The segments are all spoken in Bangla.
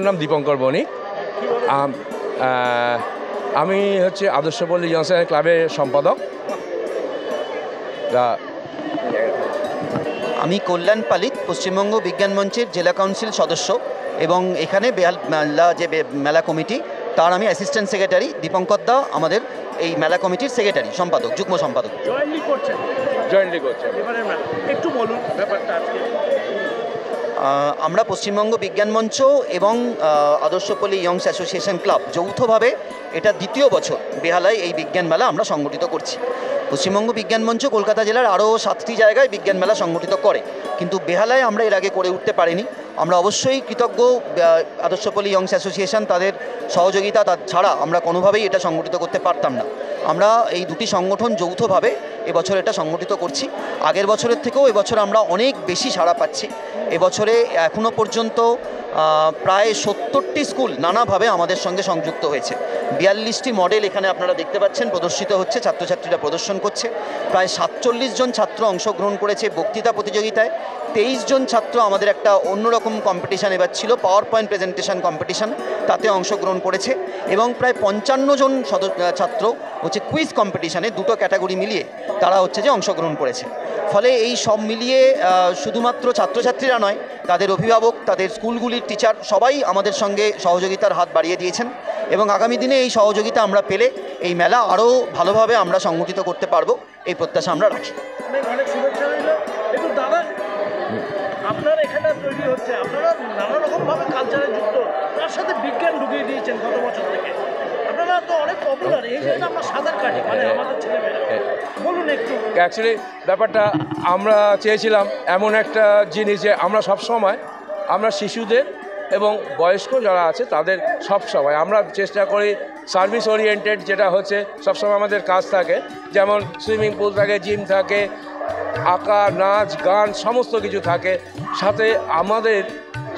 নাম দীপঙ্কর বণিক। আমি হচ্ছে আদর্শপল্লী জনসেনা ক্লাবের সম্পাদক। আমি কল্যাণ পালিত, পশ্চিমবঙ্গ বিজ্ঞান মঞ্চের জেলা কাউন্সিল সদস্য এবং এখানে মেলা যে মেলা কমিটি তার আমি অ্যাসিস্ট্যান্ট সেক্রেটারি। দীপঙ্কর দা আমাদের এই মেলা কমিটির সেক্রেটারি, সম্পাদক, যুগ্ম সম্পাদক। জয়েন্টলি করছেন। একটু বলুন ব্যাপারটা। আমরা পশ্চিমবঙ্গ বিজ্ঞান মঞ্চ এবং আদর্শপল্লী ইয়ংস অ্যাসোসিয়েশন ক্লাব যৌথভাবে এটা দ্বিতীয় বছর বেহালায় এই বিজ্ঞান মেলা আমরা সংগঠিত করছি। পশ্চিমবঙ্গ বিজ্ঞান মঞ্চ কলকাতা জেলার আরও 7টি জায়গায় বিজ্ঞান মেলা সংগঠিত করে, কিন্তু বেহালায় আমরা এর আগে করে উঠতে পারিনি। আমরা অবশ্যই কৃতজ্ঞ আদর্শপল্লী ইয়ংস অ্যাসোসিয়েশন, তাদের সহযোগিতা ছাড়া আমরা কোনোভাবেই এটা সংগঠিত করতে পারতাম না। আমরা এই দুটি সংগঠন যৌথভাবে এবছর এটা সংগঠিত করছি। আগের বছরের থেকেও এবছর আমরা অনেক বেশি সাড়া পাচ্ছি। এবছরে এখনও পর্যন্ত প্রায় 70টি স্কুল নানাভাবে আমাদের সঙ্গে সংযুক্ত হয়েছে। 42টি মডেল এখানে আপনারা দেখতে পাচ্ছেন প্রদর্শিত হচ্ছে, ছাত্রছাত্রীরা প্রদর্শন করছে। প্রায় 47 জন ছাত্র অংশগ্রহণ করেছে বক্তৃতা প্রতিযোগিতায়। 23 জন ছাত্র আমাদের একটা অন্যরকম কম্পিটিশান এবার ছিল, পাওয়ার পয়েন্ট প্রেজেন্টেশন কম্পিটিশান, তাতে অংশগ্রহণ করেছে। এবং প্রায় 55 জন ছাত্র হচ্ছে কুইজ কম্পিটিশানে, দুটো ক্যাটাগরি মিলিয়ে তারা হচ্ছে যে অংশগ্রহণ করেছে। ফলে এই সব মিলিয়ে শুধুমাত্র ছাত্রছাত্রীরা নয়, তাদের অভিভাবক, তাদের স্কুলগুলির টিচার সবাই আমাদের সঙ্গে সহযোগিতার হাত বাড়িয়ে দিয়েছেন। এবং আগামী দিনে এই সহযোগিতা আমরা পেলে এই মেলা আরও ভালোভাবে আমরা সংগঠিত করতে পারবো, এই প্রত্যাশা আমরা রাখি। অনেক শুভেচ্ছা রইল। একটু দাদা, আপনার এখানে তৈরি হচ্ছে, আপনারা নানা রকমভাবে কালচারে যুক্ত, তার সাথে বিজ্ঞান ঢুকিয়ে দিয়েছেন গত বছর থেকে। আপনারা তো অনেক পপুলার, এই জন্য আমরা সাঁতার কাটি, মানে আমাদের ছেলেমেয়েরা। বলুন একটু। অ্যাকচুয়ালি ব্যাপারটা আমরা চেয়েছিলাম এমন একটা জিনিস যে আমরা সবসময় আমরা শিশুদের এবং বয়স্ক যারা আছে তাদের সবসময় আমরা চেষ্টা করি সার্ভিস ওরিয়েন্টেড, যেটা হচ্ছে সবসময় আমাদের কাজ থাকে। যেমন সুইমিং পুল থাকে, জিম থাকে, আঁকা, নাচ, গান সমস্ত কিছু থাকে। সাথে আমাদের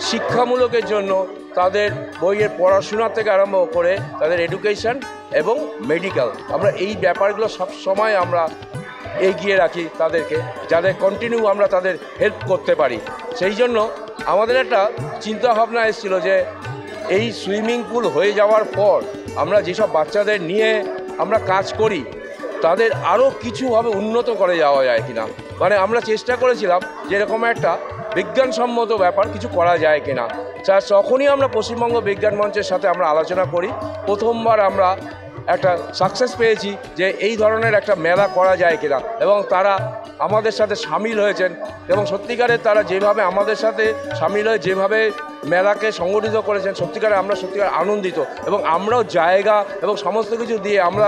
শিক্ষামূলকের জন্য তাদের বইয়ের পড়াশোনা থেকে আরম্ভ করে তাদের এডুকেশন এবং মেডিকেল, আমরা এই ব্যাপারগুলো সব সময় আমরা এগিয়ে রাখি তাদেরকে, যাতে কন্টিনিউ আমরা তাদের হেল্প করতে পারি। সেই জন্য আমাদের একটা চিন্তাভাবনা এসেছিলো যে এই সুইমিং পুল হয়ে যাওয়ার পর আমরা যেসব বাচ্চাদের নিয়ে আমরা কাজ করি তাদের আরও কিছুভাবে উন্নত করে যাওয়া যায় কিনা। মানে আমরা চেষ্টা করেছিলাম যে এরকম একটা বিজ্ঞানসম্মত ব্যাপার কিছু করা যায় কিনা। তখনই আমরা পশ্চিমবঙ্গ বিজ্ঞান মঞ্চের সাথে আমরা আলোচনা করি। প্রথমবার আমরা একটা সাকসেস পেয়েছি যে এই ধরনের একটা মেলা করা যায় কিনা, এবং তারা আমাদের সাথে সামিল হয়েছেন। এবং সত্যিকারের তারা যেভাবে আমাদের সাথে সামিল হয়ে যেভাবে মেলাকে সংগঠিত করেছেন, আমরা সত্যিকার আনন্দিত। এবং আমরাও জায়গা এবং সমস্ত কিছু দিয়ে আমরা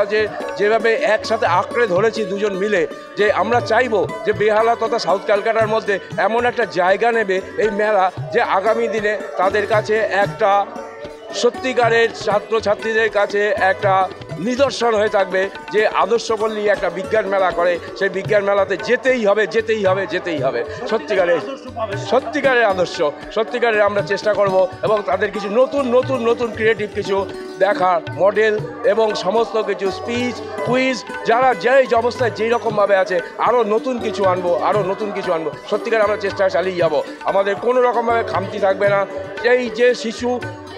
যেভাবে একসাথে আঁকড়ে ধরেছি দুজন মিলে, যে আমরা চাইবো যে বেহালা তথা সাউথ ক্যালকাটার মধ্যে এমন একটা জায়গা নেবে এই মেলা, যে আগামী দিনে তাদের কাছে একটা সত্যিকারের ছাত্রছাত্রীদের কাছে একটা নিদর্শন হয়ে থাকবে যে আদর্শপল্লী একটা বিজ্ঞান মেলা করে, সেই বিজ্ঞান মেলাতে যেতেই হবে। সত্যিকারের আদর্শ, সত্যিকারের আমরা চেষ্টা করব এবং তাদের কিছু নতুন ক্রিয়েটিভ কিছু দেখার মডেল এবং সমস্ত কিছু স্পিচ, কুইজ, যারা যেই অবস্থায় যেই রকমভাবে আছে আরও নতুন কিছু আনবো। সত্যিকার আমরা চেষ্টা চালিয়ে যাব। আমাদের কোনো রকমভাবে খামতি থাকবে না। এই যে শিশু,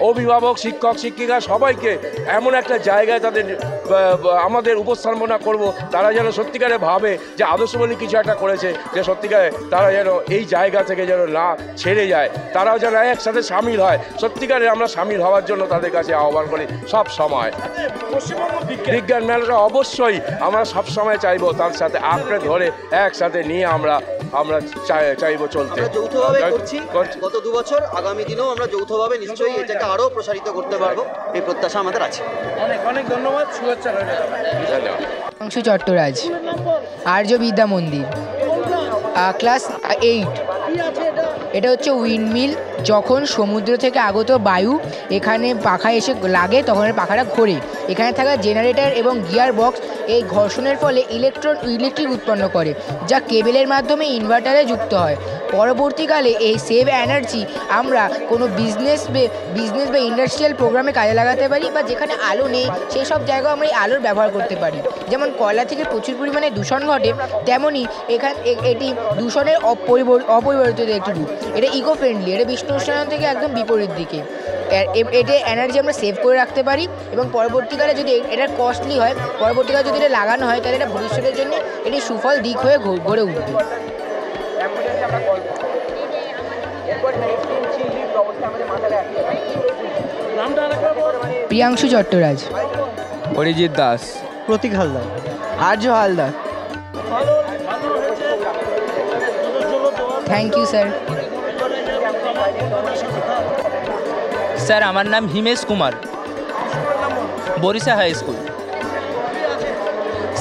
অভিভাবক, শিক্ষক, শিক্ষিকা সবাইকে এমন একটা জায়গায় তাদের আমাদের উপস্থাপনা করব, তারা যেন সত্যিকারে ভাবে যে আদর্শপল্লী কিছু একটা করেছে, যে সত্যিকারে তারা যেন এই জায়গা থেকে যেন না ছেড়ে যায়, তারাও যেন একসাথে সামিল হয়। সত্যিকারে আমরা সামিল হওয়ার জন্য তাদের কাছে আহ্বান করি সব সময়। বিজ্ঞান মেলাটা অবশ্যই আমরা সব সময় চাইবো তার সাথে আঁকড়ে ধরে একসাথে নিয়ে আমরা চাইবো চলতে। যৌথভাবে করছি গত 2 বছর, আগামী দিনেও আমরা যৌথভাবে নিশ্চয়ই এটাকে আরও প্রসারিত করতে পারবো, এই প্রত্যাশা আমাদের আছে। অনেক ধন্যবাদ, শুভেচ্ছা রইল। ধন্যবাদ। অংশু চট্টরাজ, আর্য বিদ্যা মন্দির, ক্লাস 8। এটা হচ্ছে উইন্ডমিল। যখন সমুদ্র থেকে আগত বায়ু এখানে পাখা এসে লাগে তখন পাখাটা ঘোরে। এখানে থাকা জেনারেটর এবং গিয়ার বক্স এই ঘর্ষণের ফলে ইলেকট্রিক উৎপন্ন করে, যা কেবেলের মাধ্যমে ইনভার্টারে যুক্ত হয়। পরবর্তীকালে এই সেভ এনার্জি আমরা কোনো বিজনেস বা ইন্ডাস্ট্রিয়াল প্রোগ্রামে কাজে লাগাতে পারি, বা যেখানে আলো নেই সেই সব জায়গায় আমরা এই আলোর ব্যবহার করতে পারি। যেমন কয়লা থেকে প্রচুর পরিমাণে দূষণ ঘটে, তেমনই এটি দূষণের অপরিবর্তিত একটি রূপ। এটা ইকো ফ্রেন্ডলি, এটা বিষ্ণু উষ্ণায়ন থেকে একদম বিপরীত দিকে। এটা এনার্জি আমরা সেভ করে রাখতে পারি এবং পরবর্তীকালে যদি এটা কস্টলি হয়, পরবর্তীকালে যদি এটা লাগানো হয় তাহলে এটা ভবিষ্যতের জন্য এটি সুফল দিক হয়ে গড়ে উঠবে। নামটা আরেকবার বল। প্রিয়াংশু চট্টরাজ, অরিজিৎ দাস, প্রতীক হালদার, আর্য হালদার। ভালো ভালো হয়েছে। জন্য তোমার থ্যাংক ইউ স্যার। স্যার আমার নাম Himesh Kumar, Barisha high school.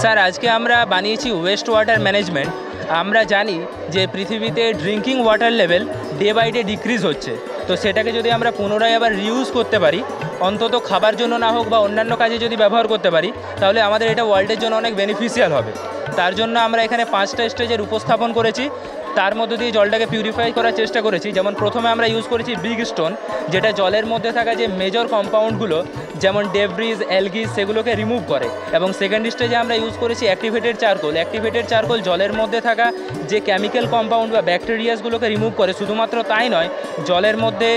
Sir আজকে আমরা বানিয়েছি ওয়েস্ট ওয়াটার ম্যানেজমেন্ট। আমরা জানি যে পৃথিবীতে drinking water level day by day decrease হচ্ছে, তো সেটাকে যদি আমরা পুনরায় আবার রিউজ করতে পারি, অন্তত খাবার জন্য না হোক বা অন্যান্য কাজে যদি ব্যবহার করতে পারি, তাহলে আমাদের এটা ওয়ার্ল্ডের জন্য অনেক বেনিফিশিয়াল হবে। তার জন্য আমরা এখানে 5টা স্টেজের উপস্থাপন করেছি। তার মধ্যে দিয়ে জলটাকে পিউরিফাই করার চেষ্টা করেছি। যেমন প্রথমে আমরা ইউজ করেছি বিগ স্টোন, যেটা জলের মধ্যে থাকা যে মেজর কম্পাউন্ডগুলো যেমন ডেব্রিজ, অ্যালগিস সেগুলোকে রিমুভ করে। এবং সেকেন্ড স্টেজে আমরা ইউজ করেছি অ্যাক্টিভেটেড চারকোল। অ্যাক্টিভেটেড চারকোল জলের মধ্যে থাকা যে কেমিক্যাল কম্পাউন্ড বা ব্যাকটেরিয়াসগুলোকে রিমুভ করে। শুধুমাত্র তাই নয়, জলের মধ্যে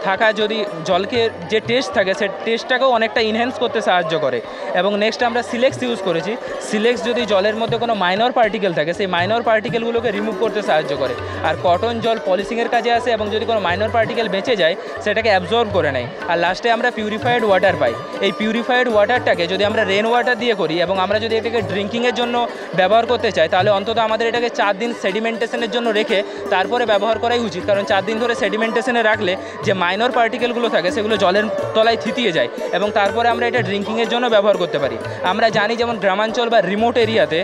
থাকা যদি জলকে যে টেস্ট থাকে সে টেস্টটাকেও অনেকটা ইনহ্যান্স করতে সাহায্য করে। এবং নেক্সট আমরা সিলেক্স ইউজ করেছি। সিলেক্স যদি জলের মধ্যে কোনো মাইনর পার্টিকেল থাকে সেই মাইনর পার্টিকেলগুলোকে রিমুভ করতে সাহায্য করে। আর কটন জল পলিশিংয়ের কাজে আসে এবং যদি কোনো মাইনর পার্টিকেল বেঁচে যায় সেটাকে অ্যাবজর্ব করে নেয়। আর লাস্টে আমরা পিউরিফাইড ওয়াটার পাই। এই পিউরিফাইড ওয়াটারটাকে যদি আমরা রেন ওয়াটার দিয়ে করি এবং আমরা যদি এটাকে ড্রিঙ্কিংয়ের জন্য ব্যবহার করতে চাই, তাহলে অন্তত আমাদের এটাকে 4 দিন সেডিমেন্টেশনের জন্য রেখে তারপরে ব্যবহার করাই উচিত। কারণ 4 দিন ধরে সেডিমেন্টেশনে রাখলে যে মাইনর পার্টিকেলগুলো থাকে সেগুলো জলের তলায় থিতিয়ে যায় এবং তারপরে আমরা এটা ড্রিঙ্কিংয়ের জন্য ব্যবহার করতে পারি। আমরা জানি যেমন গ্রামাঞ্চল বা রিমোট এরিয়াতে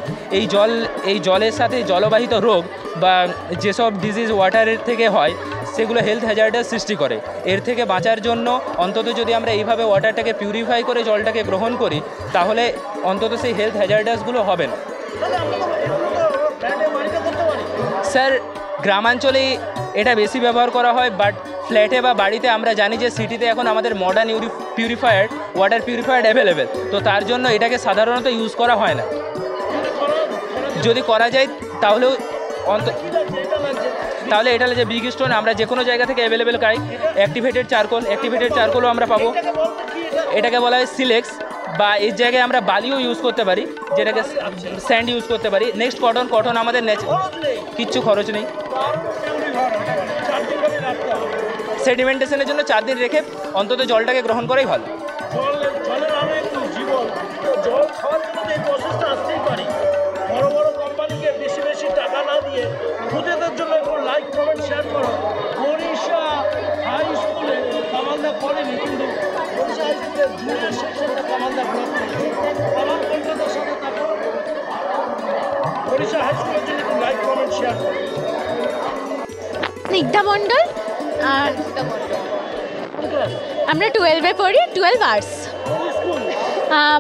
এই জলের সাথে জলবাহিত রোগ বা যেসব ডিজিজ ওয়াটারের থেকে হয় সেগুলো হেলথ হ্যাজার্ডের সৃষ্টি করে। এর থেকে বাঁচার জন্য অন্তত যদি আমরা এইভাবে ওয়াটারটাকে পিউরিফাই করে জলটাকে গ্রহণ করি, তাহলে অন্তত সেই হেলথ হ্যাজার্ডাসগুলো হবে না। স্যার গ্রামাঞ্চলে এটা বেশি ব্যবহার করা হয়, বাট ফ্ল্যাটে বা বাড়িতে আমরা জানি যে সিটিতে এখন আমাদের মডার্ন ওয়াটার পিউরিফায়ার অ্যাভেলেবেল, তো তার জন্য এটাকে সাধারণত ইউজ করা হয় না। যদি করা যায় তাহলেও তাহলে এটা যে বিগ স্টোন আমরা যে কোনো জায়গা থেকে অ্যাভেলেবেল পাই। অ্যাক্টিভেটেড চারকোলও আমরা পাবো। এটাকে বলা হয় সিলেক্স, বা এর জায়গায় আমরা বালিও ইউজ করতে পারি, যেটাকে স্যান্ড ইউজ করতে পারি। নেক্সট কটন আমাদের কিচ্ছু খরচ নেই। সেডিমেন্টেশনের জন্য 4 দিন রেখে অন্তত জলটাকে গ্রহণ করাই ভালো। জলের আরো একটু জীবন, জল খাওয়ার জন্য এই প্রসেসটা আসতেই পারি। বড় বড় কোম্পানিকে বেশি বেশি টাকা না দিয়ে খুদেদের জন্য একটু লাইক কমেন্ট শেয়ার করো। বরিশা হাই স্কুলে কামালদা করেনি, কিন্তু বরিশা হাই স্কুলের জুনিয়র সেকশনটা কামালদা ব্লক করেছে। আমার কলকাতার সাথে তারপর বরিশা হাই স্কুলের জন্য একটু লাইক কমেন্ট শেয়ার করো। স্নিগ্ধা মণ্ডল, আর আমরা 12-এ পড়ি, 12 arts,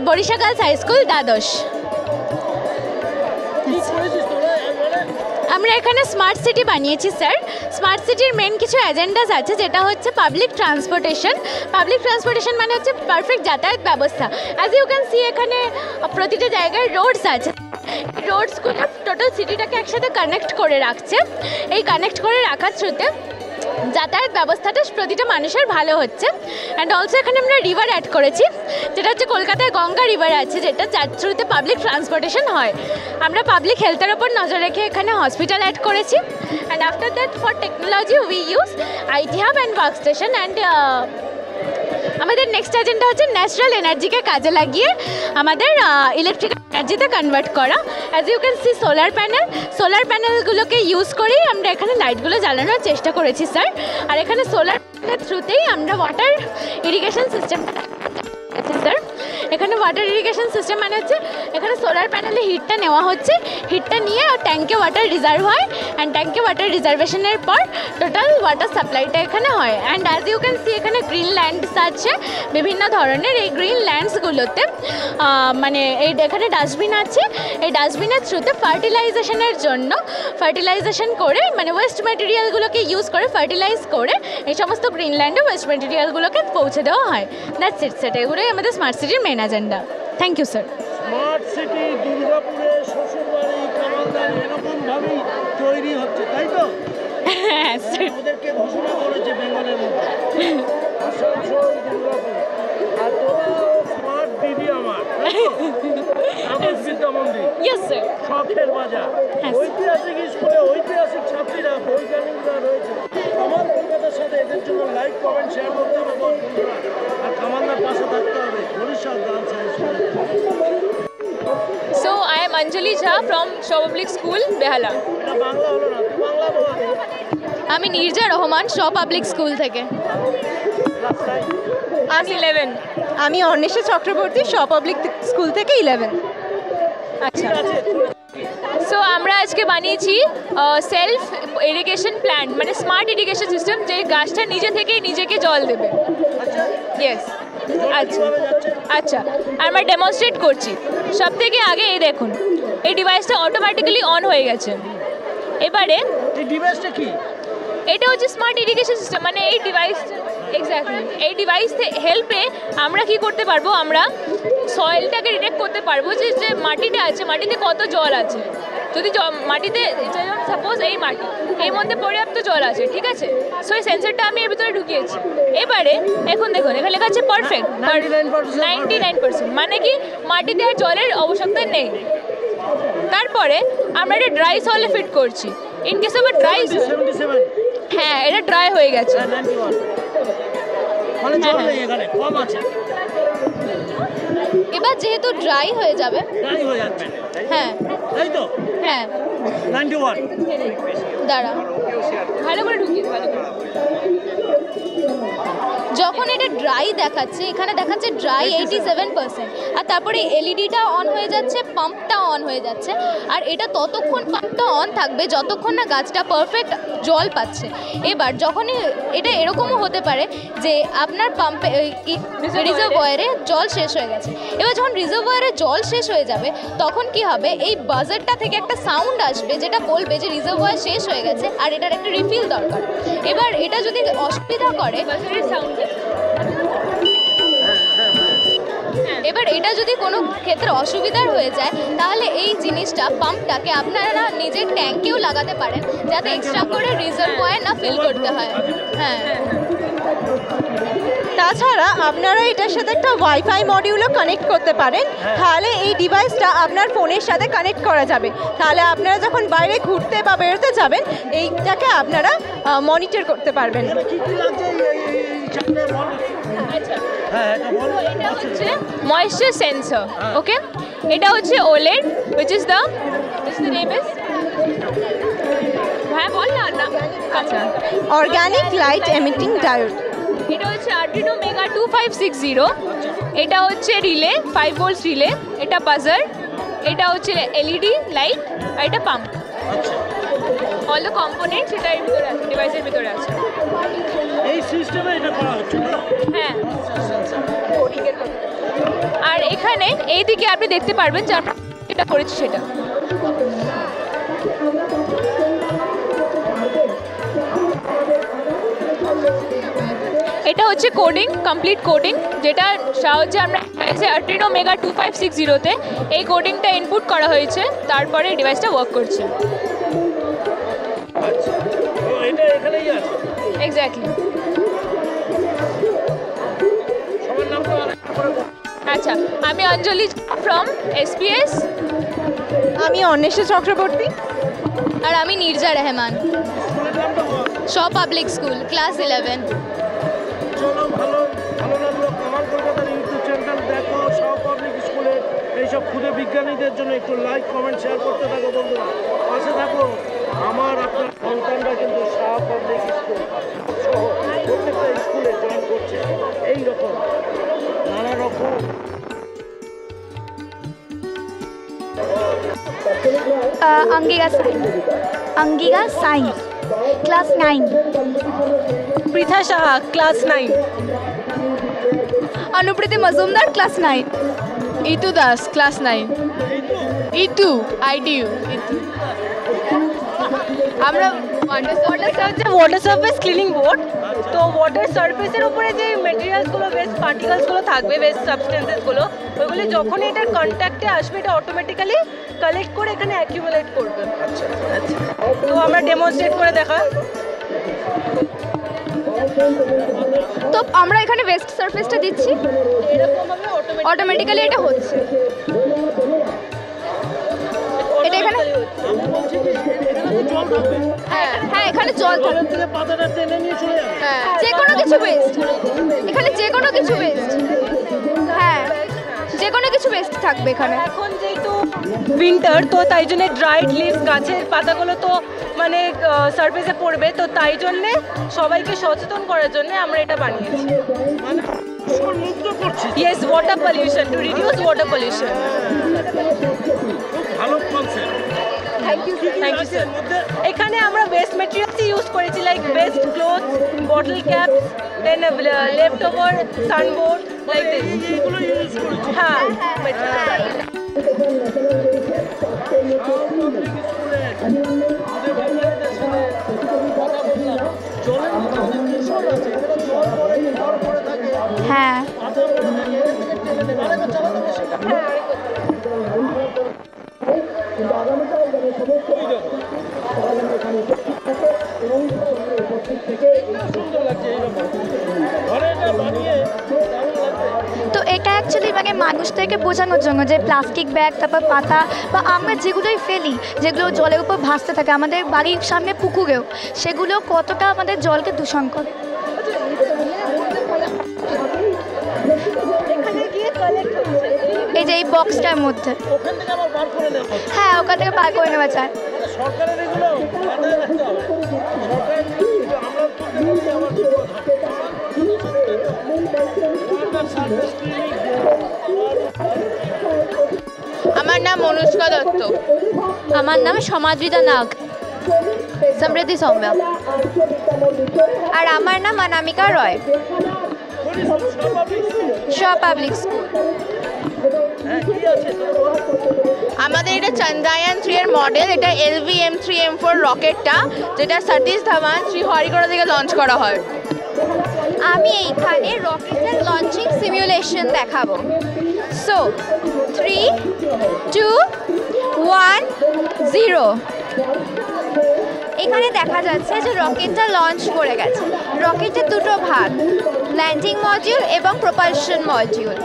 Barisha girls high school, দ্বাদশ। আমরা এখানে স্মার্ট সিটি বানিয়েছি স্যার। স্মার্ট সিটির মেন কিছু এজেন্ডাস আছে, যেটা হচ্ছে পাবলিক ট্রান্সপোর্টেশন মানে হচ্ছে পারফেক্ট যাতায়াত ব্যবস্থা। অ্যাজ ইউ ক্যান সি এখানে প্রতিটা জায়গায় রোডস আছে। রোডসগুলো টোটাল সিটিটাকে একসাথে কানেক্ট করে রাখছে। এই কানেক্ট করে রাখার থ্রুতে যাতায়াত ব্যবস্থাটা প্রতিটা মানুষের ভালো হচ্ছে। অ্যান্ড অলসো এখানে আমরা রিভার অ্যাড করেছি, যেটা হচ্ছে কলকাতায় গঙ্গা রিভার আছে, যেটা যার থ্রুতে পাবলিক ট্রান্সপোর্টেশন হয়। আমরা পাবলিক হেলথের ওপর নজর রেখে এখানে হসপিটাল অ্যাড করেছি। And after that for technology we use IT hub and work station. And আমাদের নেক্সট এজেন্ডা হচ্ছে ন্যাচারাল এনার্জিকে কাজে লাগিয়ে আমাদের ইলেকট্রিক্যাল এনার্জিতে কনভার্ট করা। As you can see solar প্যানেলগুলোকে ইউজ করেই আমরা এখানে লাইটগুলো জ্বালানোর চেষ্টা করেছি স্যার। আর এখানে সোলার প্যানেলের থ্রুতেই আমরা ওয়াটার ইরিগেশন সিস্টেম স্যার। এখানে ওয়াটার ইরিগেশন সিস্টেম মানে হচ্ছে এখানে সোলার প্যানেলে হিটটা নেওয়া হচ্ছে, হিটটা নিয়ে ট্যাঙ্কে ওয়াটার রিজার্ভ হয়। অ্যান্ড ট্যাঙ্কে ওয়াটার রিজার্ভেশনের পর টোটাল ওয়াটার সাপ্লাইটা এখানে হয়। And as you can see এখানে গ্রিন ল্যান্ডস আছে বিভিন্ন ধরনের। এই গ্রিন ল্যান্ডসগুলোতে মানে এখানে ডাস্টবিন আছে। এই ডাস্টবিনের থ্রুতে ফার্টিলাইজেশন করে মানে ওয়েস্ট ম্যাটেরিয়ালগুলোকে ইউজ করে ফার্টিলাইজ করে এই সমস্ত গ্রিন ল্যান্ডে ওয়েস্ট ম্যাটেরিয়ালগুলোকে পৌঁছে দেওয়া হয়। That's it sir. এগুলোই আমাদের স্মার্ট সিটির main agenda. Thank you sir. Smart city দুর্গাপুরে শ্বশুরবাড়ি কামালদার এরকমভাবেই তৈরি হচ্ছে, তাই তো? হ্যাঁ স্যার। ওদেরকে ঘোষণা করেছে বেঙ্গলের মধ্যে। আসানসোল দুর্গাপুর। আর তোরাও স্মার্ট দিদি আমার, তাই তো? আদর্শ বিদ্যা মন্দির, ইয়েস স্যার। শখের বাজার, ঐতিহাসিক স্কুলে ঐতিহাসিক ছাত্রীরা বৈজ্ঞানিকরা রয়েছে। আমার কলকাতার সাথে এদের জন্য লাইক কমেন্ট শেয়ার করতে হবে বন্ধুরা, আর কামান্নার পাশে থাকতে হবে বরিশাল গার্লস হাই স্কুলে। So I am Anjali Jha from Shaw Public School, Behala. এটা বাংলা হলো না, তুই বাংলা বল। আমি নির্জা রহমান, শ পাবলিক স্কুল থেকে। আমি 11. আমি অন্বেষা চক্রবর্তী, শ পাবলিক স্কুল থেকে 11। আচ্ছা, সো আমরা আজকে বানিয়েছি সেলফ ইরিগেশন প্ল্যান্ট, মানে স্মার্ট ইরিগেশন সিস্টেম, যে গাছটা নিজে থেকেই নিজেকে জল দেবে। ইয়েস। আচ্ছা আচ্ছা, আমরা ডেমনস্ট্রেট করছি। সব থেকে আগে এই দেখুন, এই ডিভাইসটা অটোমেটিক্যালি অন হয়ে গেছে। এবারে এই ডিভাইসটা কি? এটা হচ্ছে স্মার্ট ইরিগেশন সিস্টেম, মানে এই ডিভাইস, এক্স্যাক্টলি এই ডিভাইস হেল্পে আমরা কি করতে পারবো, আমরা সয়েলটাকে ডিটেক্ট করতে পারবো যে যে মাটিটা আছে, মাটিতে কত জল আছে। যদি মাটিতে সাপোজ এই মাটি, এর মধ্যে পর্যাপ্ত জল আছে, ঠিক আছে, সো এই সেন্সরটা আমি এর ভিতরে ঢুকিয়েছি। এবারে এখন দেখুন এখানে লেখা আছে পারফেক্ট, 99%, মানে কি মাটিতে আর জলের আবশ্যকতা নেই। তারপরে আমরা এটা ড্রাই সয়েলে ফিট করছি। ইন কেস অফ ড্রাই, 77, হ্যাঁ এটা ড্রাই হয়ে গেছে। 91, মানে জল নেই এখানে, কম আছে, এবার যেহেতু ড্রাই হয়ে যাবে, ড্রাই হয়ে যাচ্ছে, হ্যাঁ তাই তো? হ্যাঁ 91, দাঁড়া, ভালো করে ঢুকিয়ে ভালো করে। যখন এটা ড্রাই দেখাচ্ছে, এখানে দেখাচ্ছে ড্রাই 87%, আর তারপরে এলইডিটা অন হয়ে যাচ্ছে, পাম্পটা অন হয়ে যাচ্ছে। আর এটা ততক্ষণ পাম্পটা অন থাকবে যতক্ষণ না গাছটা পারফেক্ট জল পাচ্ছে। এবার যখনই এটা এরকমও হতে পারে যে আপনার পাম্পে রিজার্ভয়ারে জল শেষ হয়ে গেছে। এবার যখন রিজার্ভয়ারে জল শেষ হয়ে যাবে তখন কি হবে, এই বাজারটা থেকে একটা সাউন্ড আসবে যেটা বলবে যে রিজার্ভয়ার শেষ হয়ে গেছে আর এটার একটা রিফিল দরকার। এবার এটা যদি অসুবিধা করে, এবার এটা যদি কোনো ক্ষেত্রে অসুবিধার হয়ে যায় তাহলে এই জিনিসটা পাম্পটাকে আপনারা নিজের ট্যাঙ্কেও লাগাতে পারেন, যাতে এক্সট্রা করে রিজার্ভয়ার না ফিল করতে হয়। হ্যাঁ, তাছাড়া আপনারা এটার সাথে একটা ওয়াইফাই মডিউলও কানেক্ট করতে পারেন, তাহলে এই ডিভাইসটা আপনার ফোনের সাথে কানেক্ট করা যাবে। তাহলে আপনারা যখন বাইরে ঘুরতে বা বেরোতে যাবেন এইটাকে আপনারা মনিটর করতে পারবেন। কি কি লাগছে এই চারটে বল? হ্যাঁ, এটা বল। এটা হচ্ছে ময়েশ্চার সেন্সর, ওকে। এটা হচ্ছে OLED, which is the name is, হ্যাঁ বল না না, আচ্ছা অর্গানিক লাইট এমিটিং ডায়োড। এটা হচ্ছে Arduino Mega 2560। এটা হচ্ছে রিলে, 5 ভোল্টস রিলে। এটা বাজার, এটা হচ্ছে LED লাইট, আর এটা পাম্প। অল দ্য কম্পোনেন্টস এটা এর ভিতরে আছে, ডিভাইসের ভিতরে আছে। এই সিস্টেমে এটা করা হচ্ছে না? হ্যাঁ, আর এখানে এইদিকে আপনি দেখতে পারবেন যে আমরা এটা করেছি সেটা। এটা হচ্ছে কোডিং, কমপ্লিট কোডিং, যেটা সাহায্যে আমরা Arduino Mega 2560-তে এই কোডিংটা ইনপুট করা হয়েছে, তারপরে ডিভাইসটা ওয়ার্ক করছে। আচ্ছা, এটা এখানেই আছে। এক্স্যাক্টলি। সবার নামটা আরেকটা করে বল। আচ্ছা, আমি অঞ্জলি ফ্রম SPS। আমি অন্বেষা চক্রবর্তী। আর আমি নির্জা রহমান, স্কুলের নামটা বল। শ পাবলিক স্কুল, ক্লাস 11। চলো, ভালো ভালো লাগলো। আমার কলকাতার ইউটিউব চ্যানেল দেখো, শাহ পাবলিক স্কুলে এইসব ক্ষুদে বিজ্ঞানীদের জন্য একটু লাইক কমেন্ট শেয়ার করতে থাকো বন্ধুরা, পাশে থাকো। আমার আপনার সন্তানরা কিন্তু শাহ পাবলিক স্কুল সহ প্রত্যেকটা স্কুলে জয়েন করছে এই রকম নানা রকম। Angika science class 9। Pritha Saha class 9। Anupriti Majumdar class 9। Itu Das class 9। Itu IDU Itu. আমরা ওয়াটার সারফেস ক্লিনিং বোর্ড। তো ওয়াটার সারফেসের উপরে যে মেটেরিয়ালসগুলো, ওয়েস্ট পার্টিকেলসগুলো থাকবে, ওয়েস্ট সাবস্টেন্সেসগুলো, ওইগুলো যখনই এটার কন্ট্যাক্টে আসবে এটা অটোমেটিক্যালি কালেক্ট করে এখানে অ্যাকিউমুলেট করবে। তো আমরা ডেমনস্ট্রেট করে দেখা। তো আমরা এখানে ওয়েস্ট সারফেসটা দিচ্ছি, এরকমভাবে অটোমেটিক্যালি এটা হচ্ছে। এটা এখানে আমি বলছি যে এখানে তো জল থাকবে, হ্যাঁ এখানে জল থাকে, জলের থেকে পাতাটা টেনে নিয়ে চলে যাবে। যে কোনো কিছু ওয়েস্ট, এখানে যে কোনো কিছু ওয়েস্ট, হ্যাঁ যে কোনো কিছু ওয়েস্ট থাকবে এখানে। এখন যেহেতু উইন্টার, তো তাই জন্য ড্রাইড লিভস, গাছের পাতাগুলো তো মানে সারফেসে পড়বে, তো তাই জন্যে সবাইকে সচেতন করার জন্য আমরা এটা বানিয়েছি। মানে মুক্ত করছি, yes, water pollution, to reduce water pollution. খুব ভালো কনসেপ্ট। Thank you sir. এখানে আমরা বেস্ট মেটেরিয়ালসই ইউজ করেছি, like best clothes, bottle caps, then left over sunboard, like this. এইগুলো ইউজ করেছি। হ্যাঁ, জলের মধ্যে যে দূষণ আছে, এখানে জল পড়ে, জল পড়ে থাকে, হ্যাঁ পাতা পড়ে থাকে, এখান থেকে টেনে নেবে। আরেকবার চালাতে হবে সেটা। সুন্দর লাগছে এইরকম। ঘরে এটা বানিয়ে দারুণ লাগছে। তো এটা অ্যাকচুয়ালি মানে মানুষদেরকে বোঝানোর জন্য যে প্লাস্টিক ব্যাগ, তারপর পাতা বা আমরা যেগুলোই ফেলি, যেগুলো জলের উপর ভাসতে থাকে আমাদের বাড়ির সামনে পুকুরেও, সেগুলো কতটা আমাদের জলকে দূষণ করে। এখানে গিয়ে কালেক্ট হচ্ছে। এই যে এই বক্সটার মধ্যে, ওখান থেকে আবার বার করে নেওয়া হচ্ছে। হ্যাঁ ওখান থেকে বার করে নেওয়া যায়। মানে সরকারের এগুলো মাথায় রাখতে হবে। সরকার যে আমরা তুলতে পারছি, আবার বিপদ হবে। Water service clinic. আমার নাম অনুষ্কা দত্ত। আমার নাম সমাদ্রিতা নাগ। সমৃদ্ধি সৌম্যা। আর আমার নাম অনামিকা রয়। সব পাবলিক স্কুল। হ্যাঁ, কি আছে তোর বল? আমাদের এটা চন্দ্রায়ন 3 এর মডেল, এটা LVM-3M4 রকেটটা, যেটা সতীশ ধাওয়ান শ্রীহরিকোটা থেকে লঞ্চ করা হয়। আমি এইখানে রকেটের লঞ্চিং সিমুলেশন দেখাবো। সো 3, 2, 1, 0। এখানে দেখা যাচ্ছে যে রকেটটা লঞ্চ করে গেছে। রকেটের দুটো ভাগ, ল্যান্ডিং মডিউল এবং প্রপালশন মডিউল।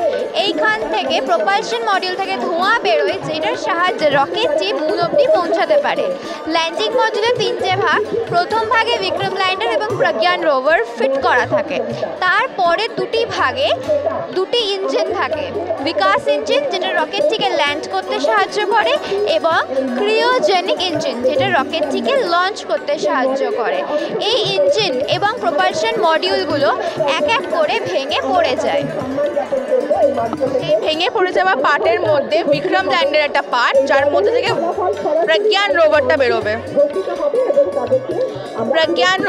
এইখান থেকে প্রপালশন মডিউল থেকে ধোঁয়া বেরোয়, যেটার সাহায্যে রকেটটি মুন অবধি পৌঁছাতে পারে। ল্যান্ডিং মডিউলের 3টে ভাগ, প্রথম ভাগে বিক্রম ল্যান্ডার এবং প্রজ্ঞান রোভার ফিট করা থাকে। তারপরে দুটি ভাগে দুটি ইঞ্জিন থাকে, বিকাশ ইঞ্জিন যেটা রকেটটিকে ল্যান্ড করতে সাহায্য করে, এবং ক্রিওজেনিক ইঞ্জিন যেটা রকেটটিকে লঞ্চ করতে সাহায্য করে। এই ইঞ্জিন এবং প্রপালশন মডিউলগুলো এক এক করে ভেঙে পড়ে যায়। এই ভেঙে পড়ে যাওয়া পার্টের মধ্যে বিক্রম ল্যান্ডের একটা পার্ট, যার মধ্যে থেকে প্রজ্ঞান রোভারটা বেরোবে। প্রজ্ঞান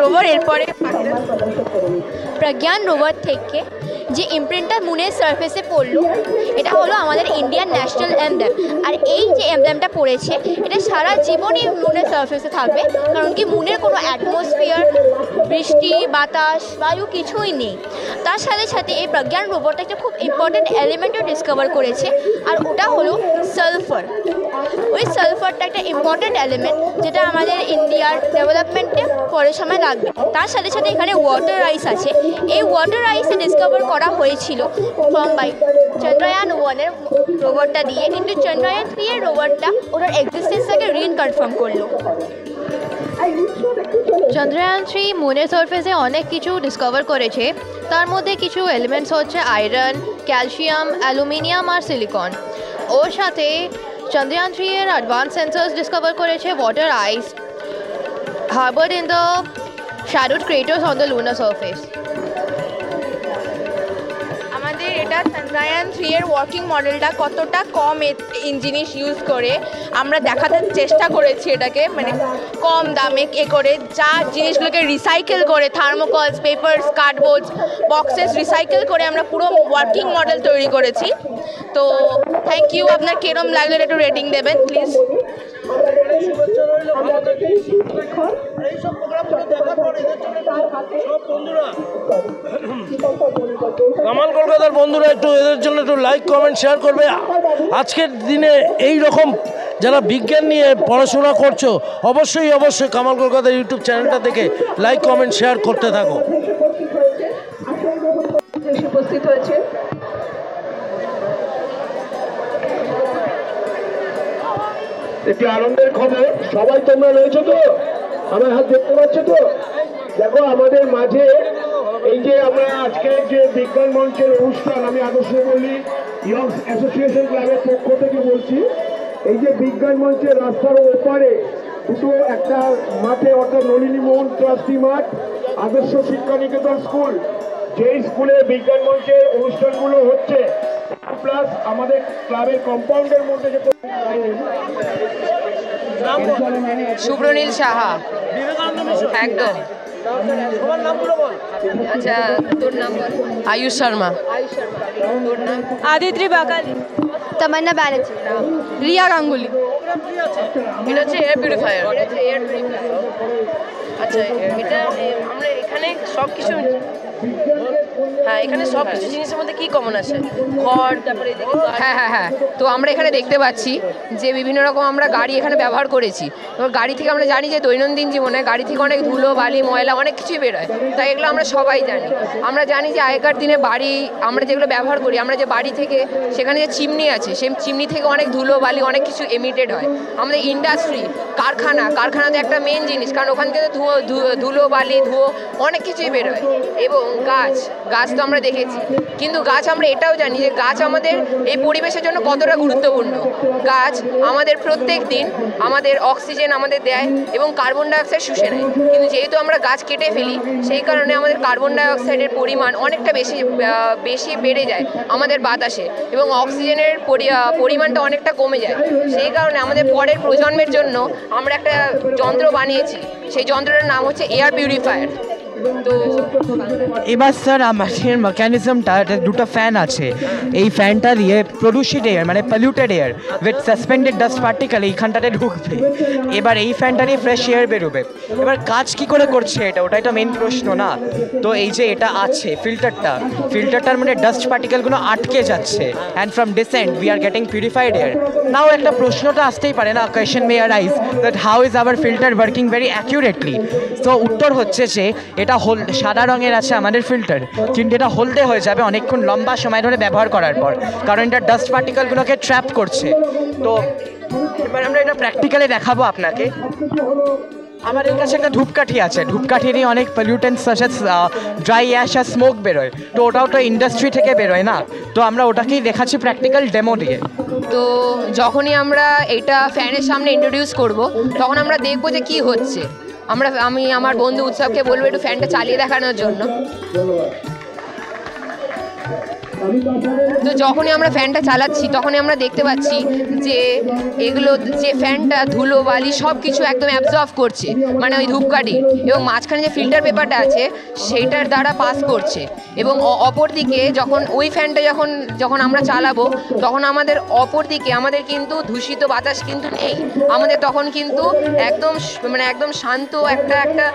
রোভার এরপরে প্রজ্ঞান রোভার থেকে যে ইমপ্রিন্টটা মুনের সারফেসে পড়লো, এটা হলো আমাদের ইন্ডিয়ান ন্যাশনাল এমব্লেম। আর এই যে এমব্লেমটা পড়েছে, এটা সারা জীবনই মুনের সারফেসে থাকবে, কারণ কি মুনের কোনো অ্যাটমসফিয়ার, বৃষ্টি, বাতাস, বায়ু কিছুই নেই। তার সাথে সাথে এই প্রজ্ঞান রোভারটা একটা খুব ইম্পর্টেন্ট এলিমেন্টও ডিসকভার করেছে, আর ওটা হলো সালফার। ওই সালফারটা একটা ইম্পর্টেন্ট এলিমেন্ট, যেটা আমাদের ইন্ডিয়ার ডেভেলপমেন্টে পরে সময় লাগবে। তার সাথে সাথে এখানে ওয়াটার আইস আছে। এই ওয়াটার আইসে ডিসকভার করা হয়েছিল ফ্রম বাই চন্দ্রায়ন 1-এর রোভারটা দিয়ে, কিন্তু চন্দ্রায়ন 3-এর রোভারটা ওটার এক্সিস্টেন্সটাকে রিকনফার্ম করলো। চন্দ্রায়ন 3 মুনের সারফেসে অনেক কিছু ডিসকভার করেছে। তার মধ্যে কিছু এলিমেন্টস হচ্ছে আয়রন, ক্যালসিয়াম, অ্যালুমিনিয়াম আর সিলিকন। ওর সাথে চন্দ্রায়ন 3 এর অ্যাডভান্স সেন্সর্স ডিসকভার করেছে water ice harbored in the shadowed craters on the lunar surface. আমাদের এটা চন্দ্রায়ন 3 এর ওয়ার্কিং মডেলটা কতটা কম ইঞ্জিনিস ইউজ করে আমরা দেখাতে চেষ্টা করেছি এটাকে, মানে কম দামে করে যা জিনিসগুলোকে রিসাইকেল করে, থার্মোকলস, পেপারস, কার্ডবোর্ডস, বক্সেস রিসাইকেল করে আমরা পুরো ওয়ার্কিং মডেল তৈরি করেছি। তো থ্যাংক ইউ। আপনার কিরম লাগলো একটু রেটিং দেবেন প্লিজ। শুভেচ্ছা রইল, ভালো থাকেন, সুস্থ থাকেন। এইসব প্রোগ্রামগুলো দেখার পর এদের জন্য সব বন্ধুরা, কামাল কলকাতার বন্ধুরা একটু এদের জন্য একটু লাইক, কমেন্ট, শেয়ার করবে। আজকের দিনে এই রকম যারা বিজ্ঞান নিয়ে পড়াশোনা করছো অবশ্যই কামাল কলকাতা ইউটিউব চ্যানেলটা দেখে লাইক কমেন্ট শেয়ার করতে থাকো। উপস্থিত হয়েছে একটি আনন্দের খবর, সবাই তোমরা রয়েছো তো, আমার হাত দেখতে পাচ্ছ তো? দেখো আমাদের মাঝে এই যে আমরা আজকে যে বিজ্ঞান মঞ্চের অনুষ্ঠান, আমি আদর্শপল্লী ইয়ং অ্যাসোসিয়েশন ক্লাবের পক্ষ থেকে বলছি, এই যে বিজ্ঞান মঞ্চের রাস্তার ওপারে দুটো একটা মাঠে, অর্থাৎ নলিনী মোহন ট্রাস্টি মাঠ, আদর্শ শিক্ষা নিকেতন স্কুল, যে স্কুলে বিজ্ঞান মঞ্চের অনুষ্ঠানগুলো হচ্ছে, প্লাস আমাদের ক্লাবের কম্পাউন্ডের মধ্যে যে শুভ্রনীল সাহা। একদম। আচ্ছা, তোর নাম বল। আয়ুষ শর্মা। আদিত্রি বাকালি। তমান্না ব্যানার্জি। রিয়া গাঙ্গুলি। এটা হচ্ছে এয়ার পিউরিফায়ার। আচ্ছা, এটা আমরা এখানে সব কিছু, হ্যাঁ এখানে সব কিছু জিনিসের মধ্যে কি কমন আছে? খড়, তারপরে হ্যাঁ তো আমরা এখানে দেখতে পাচ্ছি যে বিভিন্ন রকম আমরা গাড়ি এখানে ব্যবহার করেছি। এবার গাড়ি থেকে আমরা জানি যে দৈনন্দিন জীবনে গাড়ি থেকে অনেক ধুলো বালি ময়লা অনেক কিছুই বেরোয়, তাই এগুলো আমরা সবাই জানি। আমরা জানি যে আগেকার দিনে বাড়ি আমরা যেগুলো ব্যবহার করি, আমরা যে বাড়ি থেকে সেখানে যে চিমনি আছে, সেই চিমনি থেকে অনেক ধুলো বালি অনেক কিছু এমিটেড হয়। আমাদের ইন্ডাস্ট্রি, কারখানাতে একটা মেন জিনিস, কারণ ওখান থেকে ধুলো বালি ধুয়ো অনেক কিছুই বেরোয়। এবং গাছ তো আমরা দেখেছি, কিন্তু গাছ আমরা এটাও জানি যে গাছ আমাদের এই পরিবেশের জন্য কতটা গুরুত্বপূর্ণ। গাছ আমাদের প্রত্যেক দিন আমাদের অক্সিজেন আমাদের দেয় এবং কার্বন ডাইঅক্সাইড শুষে নেয়, কিন্তু যেহেতু আমরা গাছ কেটে ফেলি সেই কারণে আমাদের কার্বন ডাইঅক্সাইডের পরিমাণ অনেকটা বেশি বেড়ে যায় আমাদের বাতাসে, এবং অক্সিজেনের পরিমাণটা অনেকটা কমে যায়। সেই কারণে আমাদের পরের প্রজন্মের জন্য আমরা একটা যন্ত্র বানিয়েছি, সেই যন্ত্রটার নাম হচ্ছে এয়ার পিউরিফায়ার। তো এবার স্যার আমাদের মেকানিজমটা দুটো ফ্যান আছে, এই ফ্যানটা দিয়ে প্রদূষিত এয়ার মানে polluted air with suspended dust particle এইখানটাতে ঢুকবে, এবার এই ফ্যানটা দিয়ে ফ্রেশ এয়ার বেরোবে। এবার কাজ কি করে করছে এটা, ওটাই তো মেন প্রশ্ন না? তো এই যে এটা আছে ফিল্টারটার মানে ডাস্ট পার্টিকেলগুলো আটকে যাচ্ছে, and from decent we are getting purified air. Now একটা প্রশ্নটা আসতেই পারে না, question may arise that how is our filter working very accurately. তো উত্তর হচ্ছে যে এটা সাদা রঙের আছে আমাদের ফিল্টার, কিন্তু এটা হলদে হয়ে যাবে অনেকক্ষণ লম্বা সময় ধরে ব্যবহার করার পর, কারণ এটা ডাস্ট পার্টিকেলগুলোকে ট্র্যাপ করছে। তো এবার আমরা এটা প্র্যাকটিক্যালি দেখাবো আপনাকে। আমাদের কাছে একটা ধূপকাঠি আছে, ধূপকাঠিরই অনেক পলিউটেন্টস সাচ ড্রাই অ্যাশ আর স্মোক বেরোয়, তো ওটাও তো ইন্ডাস্ট্রি থেকে বেরোয় না, তো আমরা ওটাকেই দেখাচ্ছি প্র্যাকটিক্যাল ডেমো দিয়ে। তো যখনই আমরা এটা ফ্যানের সামনে ইন্ট্রোডিউস করব তখন আমরা দেখবো যে কি হচ্ছে। আমি আমার বন্ধু উৎসবকে বলবো একটু ফ্যানটা চালিয়ে দেখানোর জন্য। তো যখনই আমরা ফ্যানটা চালাচ্ছি তখনই আমরা দেখতে পাচ্ছি যে এগুলো যে ফ্যানটা ধুলো বালি সব কিছু একদম অ্যাবজর্ব করছে, মানে ওই ধূপকাঠি, এবং মাঝখানে যে ফিল্টার পেপারটা আছে সেইটার দ্বারা পাস করছে। এবং অপর দিকে যখন ওই ফ্যানটা যখন আমরা চালাবো তখন আমাদের অপর দিকে আমাদের কিন্তু দূষিত বাতাস কিন্তু নেই, আমাদের তখন কিন্তু একদম শান্ত একটা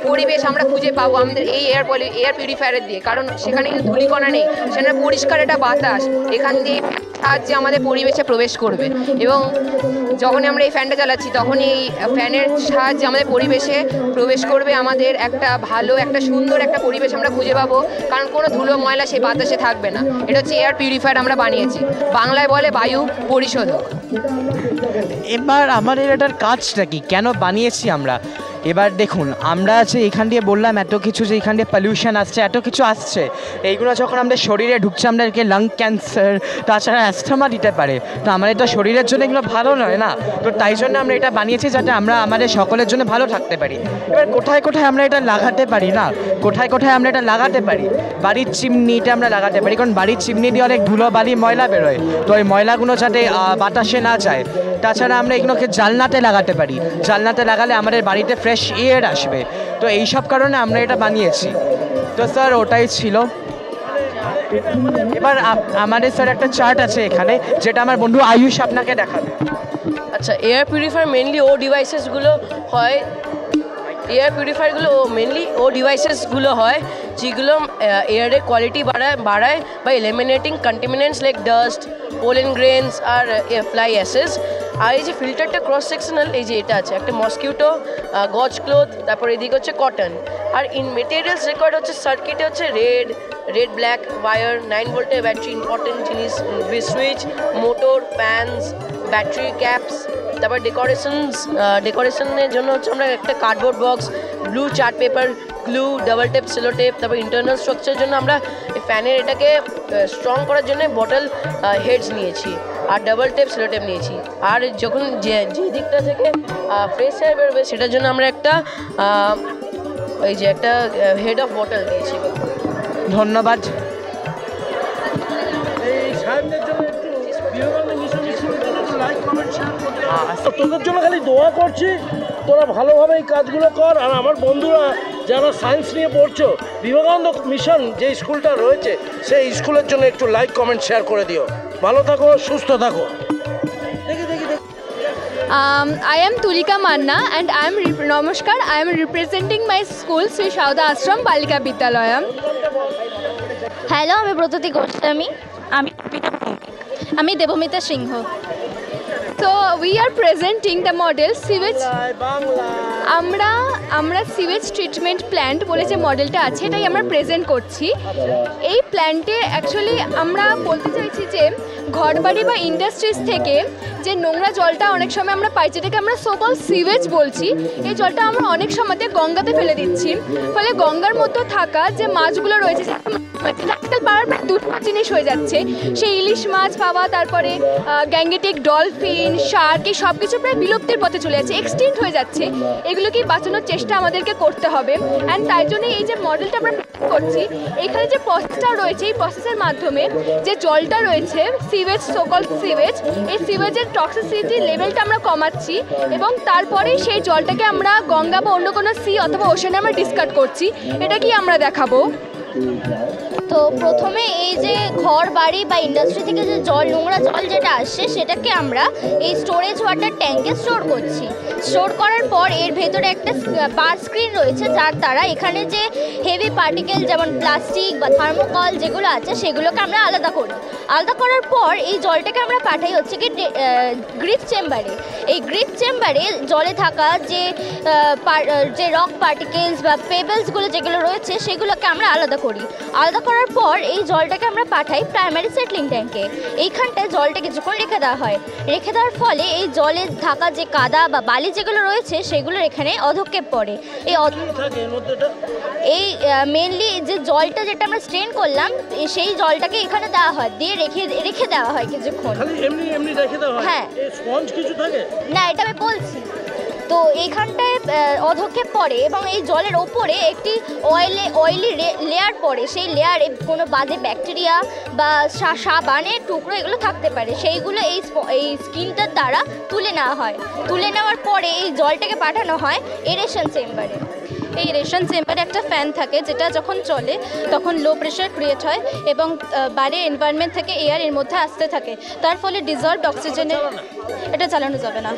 পরিবেশ আমরা খুঁজে পাবো আমাদের এই এয়ার পিউরিফায়ারের দিয়ে, কারণ সেখানে কিন্তু ধূলিকণা নেই, সেখানে পরিষ্কার একটা বাতাস এখান দিয়ে সাহায্যে আমাদের পরিবেশে প্রবেশ করবে। এবং যখনই আমরা এই ফ্যানটা চালাচ্ছি তখনই এই ফ্যানের সাহায্যে আমাদের পরিবেশে প্রবেশ করবে, আমাদের একটা ভালো একটা সুন্দর একটা পরিবেশ আমরা খুঁজে পাবো, কারণ কোনো ধুলো ময়লা সেই বাতাসে থাকবে না। এটা হচ্ছে এয়ার পিউরিফায়ার আমরা বানিয়েছি, বাংলায় বলে বায়ু পরিশোধক। এবার আমাদের এটার কাজটা কি, কেন বানিয়েছি আমরা? এবার দেখুন, আমরা যে এখান দিয়ে বললাম এত কিছু, যে এখান দিয়ে পলিউশন আসছে, এত কিছু আসছে, এইগুলো যখন আমাদের শরীরে ঢুকছে আমাদেরকে লাং ক্যান্সার তাছাড়া অ্যাস্থমা দিতে পারে, তো আমাদের তো শরীরের জন্য এগুলো ভালো নয় না, তো তাই জন্য আমরা এটা বানিয়েছি যাতে আমরা আমাদের সকলের জন্য ভালো থাকতে পারি। এবার কোথায় কোথায় আমরা এটা লাগাতে পারি না, কোথায় আমরা এটা লাগাতে পারি? বাড়ির চিমনিতে আমরা লাগাতে পারি, কারণ বাড়ির চিমনি দিয়ে অনেক ধুলো বালি ময়লা বেরোয়, তো ওই ময়লাগুলো যাতে বাতাসে না যায়। তাছাড়া আমরা এগুলোকে জানলাতে লাগাতে পারি, জানলাতে লাগালে আমাদের বাড়িতে ফ্রেশ এয়ার আসবে, তো এইসব কারণে আমরা এটা বানিয়েছি। তো স্যার ওটাই ছিল। এবার আমাদের স্যার একটা চার্ট আছে এখানে, যেটা আমার বন্ধু আয়ুষ আপনাকে দেখাবে। আচ্ছা, এয়ার পিউরিফায়ার মেনলি ডিভাইসেসগুলো হয়, ডিভাইসেসগুলো হয় যেগুলো এয়ারের কোয়ালিটি বাড়ায় by eliminating contaminants like dust, pollen grains আর ফ্লাই অ্যাসেস। আর এই যে ফিল্টারটা ক্রস সেকশনাল, এই যে এটা আছে একটা মসকিউটো, গজ ক্লোথ, তারপর এদিকে হচ্ছে কটন। আর ইন মেটেরিয়ালস রেকর্ড হচ্ছে সার্কিটে হচ্ছে রেড ব্ল্যাক ওয়ার, 9 ভোল্টের ব্যাটারি, ইম্পর্টেন্ট জিনিস, switch, motor, fans, battery caps. তারপর ডেকোরেশনের জন্য হচ্ছে আমরা একটা cardboard box, blue chart paper, glue, double tape, cello tape. তারপর ইন্টারনাল স্ট্রাকচারের জন্য আমরা এই ফ্যানের এটাকে স্ট্রং করার জন্য বটল হেডস নিয়েছি আর ডাবল টেপ, সেলো টেপ নিয়েছি। আর যখন যে দিকটা থেকে ফ্রেশ এয়ার বেরোবে সেটার জন্য আমরা একটা ওই যে একটা হেড অফ বটল দিয়েছি। ধন্যবাদ। এই সাহেবদের জন্য একটু বিবেকানন্দ মিশন স্কুলের জন্য একটু লাইক কমেন্ট শেয়ার করতে তোদের জন্য খালি দোয়া করছি, তোরা ভালোভাবে এই কাজগুলো কর। আর আমার বন্ধুরা যারা সায়েন্স নিয়ে পড়ছো, বিবেকানন্দ মিশন যে স্কুলটা রয়েছে সেই স্কুলের জন্য একটু লাইক কমেন্ট শেয়ার করে দিও। ভালো থাকো, সুস্থ থাকো। I am Tulika Manna and Namaskar. I am representing my school, Sri Shauda Ashram Balika Bidyalayam. Hello, আমি ব্রততী গোস্বামী। আমি দেবমিতা সিংহ। So we are presenting the model sewage. আমরা সিওয়েজ ট্রিটমেন্ট প্ল্যান্ট বলে যে মডেলটা আছে এটাই আমরা প্রেজেন্ট করছি। এই প্ল্যান্টে অ্যাকচুয়ালি আমরা বলতে চাইছি যে ঘরবাড়ি বা ইন্ডাস্ট্রিজ থেকে যে নোংরা জলটা অনেক সময় আমরা পাই, যেটাকে আমরা সোকল সিওয়েজ বলছি, এই জলটা আমরা অনেক সময়তে গঙ্গাতে ফেলে দিচ্ছি। ফলে গঙ্গার মধ্যে থাকা যে মাছগুলো রয়েছে, আজকাল পাওয়ার প্রায় দুটো জিনিস হয়ে যাচ্ছে, সেই ইলিশ মাছ পাওয়া, তারপরে গ্যাঙ্গেটিক, ডলফিন, শার্ক, এই সব কিছু প্রায় বিলুপ্তির পথে চলে যাচ্ছে, এক্সটিংক্ট হয়ে যাচ্ছে। এগুলোকেই বাঁচানোর চেষ্টা আমাদেরকে করতে হবে। অ্যান্ড তাই জন্য এই যে মডেলটা আমরা করছি, এখানে যে প্রসেসটা রয়েছে, এই প্রসেসের মাধ্যমে যে জলটা রয়েছে সিওয়েজ, সোকল সিওয়েজ, এই সিওয়েজের টক্সিসিটি লেভেলটা আমরা কমাচ্ছি এবং তারপরে সেই জলটাকে আমরা গঙ্গা বা অন্য কোনো সি অথবা ওশানে আমরা ডিসকার্ড করছি। এটা কি আমরা দেখাবো। তো প্রথমে এই যে ঘর বাড়ি বা ইন্ডাস্ট্রি থেকে যে নোংরা জল যেটা আসছে সেটাকে আমরা এই স্টোরেজ ওয়াটার ট্যাঙ্কে স্টোর করছি। স্টোর করার পর এর ভেতরে একটা বার স্ক্রিন রয়েছে, যার দ্বারা এখানে যে হেভি পার্টিকেল যেমন প্লাস্টিক বা থার্মোকল যেগুলো আছে সেগুলোকে আমরা আলাদা করি। আলাদা করার পর এই জলটাকে আমরা পাঠাই হচ্ছে কি গ্রিপ চেম্বারে। এই গ্রিপ চেম্বারে জলে থাকা যে রক পার্টিকেলস বা পেবেলসগুলো যেগুলো রয়েছে সেগুলোকে আমরা আলাদা করি। আলাদা করার পর এই জলটাকে আমরা পাঠাই প্রাইমারি সেটলিং ট্যাঙ্কে। এইখানটায় জলটা কিছুক্ষণ রেখে দেওয়া হয়। রেখে দেওয়ার ফলে এই জলে থাকা যে কাদা বা বালি যেগুলো রয়েছে সেগুলোর এখানে অধক্ষেপ পড়ে। এই মেনলি যে জলটা যেটা আমরা স্ট্রেন করলাম সেই জলটাকে এখানে দেওয়া হয়, দিয়ে রেখে দেওয়া হয় কিছুক্ষণ। হ্যাঁ, না এটা আমি বলছি। তো এইখানটায় অধক্ষেপ পড়ে এবং এই জলের ওপরে একটি অয়েলি লেয়ার পড়ে। সেই লেয়ারে কোনো বাজে ব্যাকটেরিয়া বা সাবানের টুকরো এগুলো থাকতে পারে, সেইগুলো এই স্কিনটার দ্বারা তুলে নেওয়া হয়। তুলে নেওয়ার পরে এই জলটাকে পাঠানো হয় এরেশন চেম্বারে। এই এরেশন চেম্বারে একটা ফ্যান থাকে, যেটা যখন চলে তখন লো প্রেশার ক্রিয়েট হয় এবং বাইরের এনভায়রনমেন্ট থেকে এয়ার এর মধ্যে আসতে থাকে। তার ফলে ডিজলভড অক্সিজেনের, এটা চালানো যাবে না,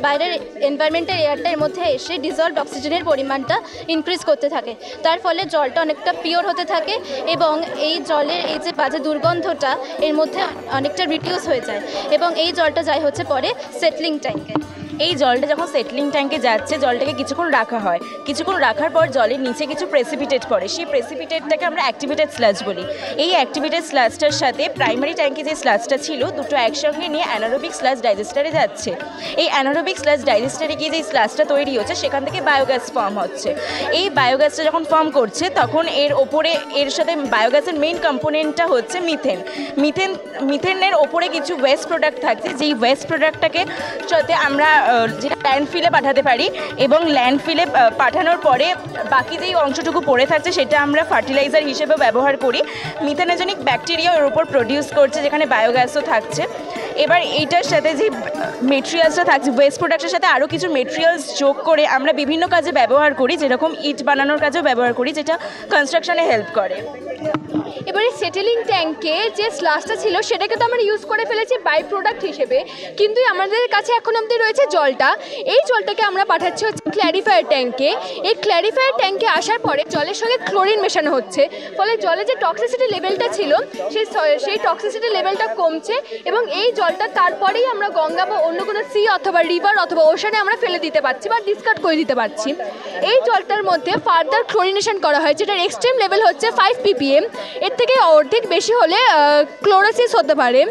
বাইরের এনভায়রনমেন্টের এয়ারটা এর মধ্যে এসে ডিজলভড অক্সিজেনের পরিমাণটা ইনক্রিজ করতে থাকে। তার ফলে জলটা অনেকটা পিওর হতে থাকে এবং এই জলের এই যে বাজে দুর্গন্ধটা এর মধ্যে অনেকটা রিডিউস হয়ে যায় এবং এই জলটা যায় হচ্ছে পরে সেটলিং ট্যাঙ্কে। এই জলটা যখন সেটলিং ট্যাঙ্কে যাচ্ছে জলটাকে কিছুক্ষণ রাখা হয়। কিছুক্ষণ রাখার পর জলের নিচে কিছু প্রেসিপিটেট পড়ে, সেই প্রেসিপিটেটটাকে আমরা অ্যাক্টিভেটেড স্লাজ বলি। এই অ্যাক্টিভেটেড স্লাজটার সাথে প্রাইমারি ট্যাঙ্কে যে স্লাজটা ছিল দুটো একসঙ্গে নিয়ে অ্যানারোবিক স্লাজ ডাইজেস্টারে যাচ্ছে। এই অ্যানারোবিক স্লাজ ডাইজেস্টারে গিয়ে যে স্লাজটা তৈরি হচ্ছে সেখান থেকে বায়োগ্যাস ফর্ম হচ্ছে। এই বায়োগ্যাসটা যখন ফর্ম করছে তখন এর সাথে বায়োগ্যাসের মেইন কম্পোনেন্টটা হচ্ছে মিথেনের ওপরে কিছু ওয়েস্ট প্রোডাক্ট থাকছে, যেই ওয়েস্ট প্রোডাক্টটাকে সাথে আমরা যেটা ল্যান্ডফিলে পাঠাতে পারি এবং ল্যান্ডফিলে পাঠানোর পরে বাকি যেই অংশটুকু পড়ে থাকছে সেটা আমরা ফার্টিলাইজার হিসেবে ব্যবহার করি। মিথেনোজেনিক ব্যাকটেরিয়া এর উপর প্রডিউস করছে, যেখানে বায়োগ্যাসও থাকছে। এবার এইটার সাথে যে মেটেরিয়ালসটা থাকছে ওয়েস্ট প্রোডাক্টের সাথে আরও কিছু মেটেরিয়ালস যোগ করে আমরা বিভিন্ন কাজে ব্যবহার করি, যেরকম ইট বানানোর কাজেও ব্যবহার করি, যেটা কনস্ট্রাকশনে হেল্প করে। এবারে সেটেলিং ট্যাঙ্কে যে স্লাসটা ছিল সেটাকে তো আমরা ইউজ করে ফেলেছি বাই প্রোডাক্ট হিসেবে, কিন্তু আমাদের কাছে এখন অবধি রয়েছে জলটা। এই জলটাকে আমরা পাঠাচ্ছি হচ্ছে ক্ল্যারিফায়ার ট্যাঙ্কে। এই ক্ল্যারিফায়ার ট্যাঙ্কে আসার পরে জলের সঙ্গে ক্লোরিন মেশানো হচ্ছে, ফলে জলে যে টক্সিসিটি লেভেলটা ছিল সেই টক্সিসিটি লেভেলটা কমছে, এবং এই জলটা তারপরেই আমরা গঙ্গা বা অন্য কোনো সি অথবা রিভার অথবা ওশানে আমরা ফেলে দিতে পারছি বা ডিসকার্ড করে দিতে পারছি। এই জলটার মধ্যে ফার্দার ক্লোরিনেশন করা হয়, যেটার এক্সট্রিম লেভেল হচ্ছে 5 ppm। এর থেকে অর্ধেক বেশি হলে ক্লোরোসিস হতে পারে।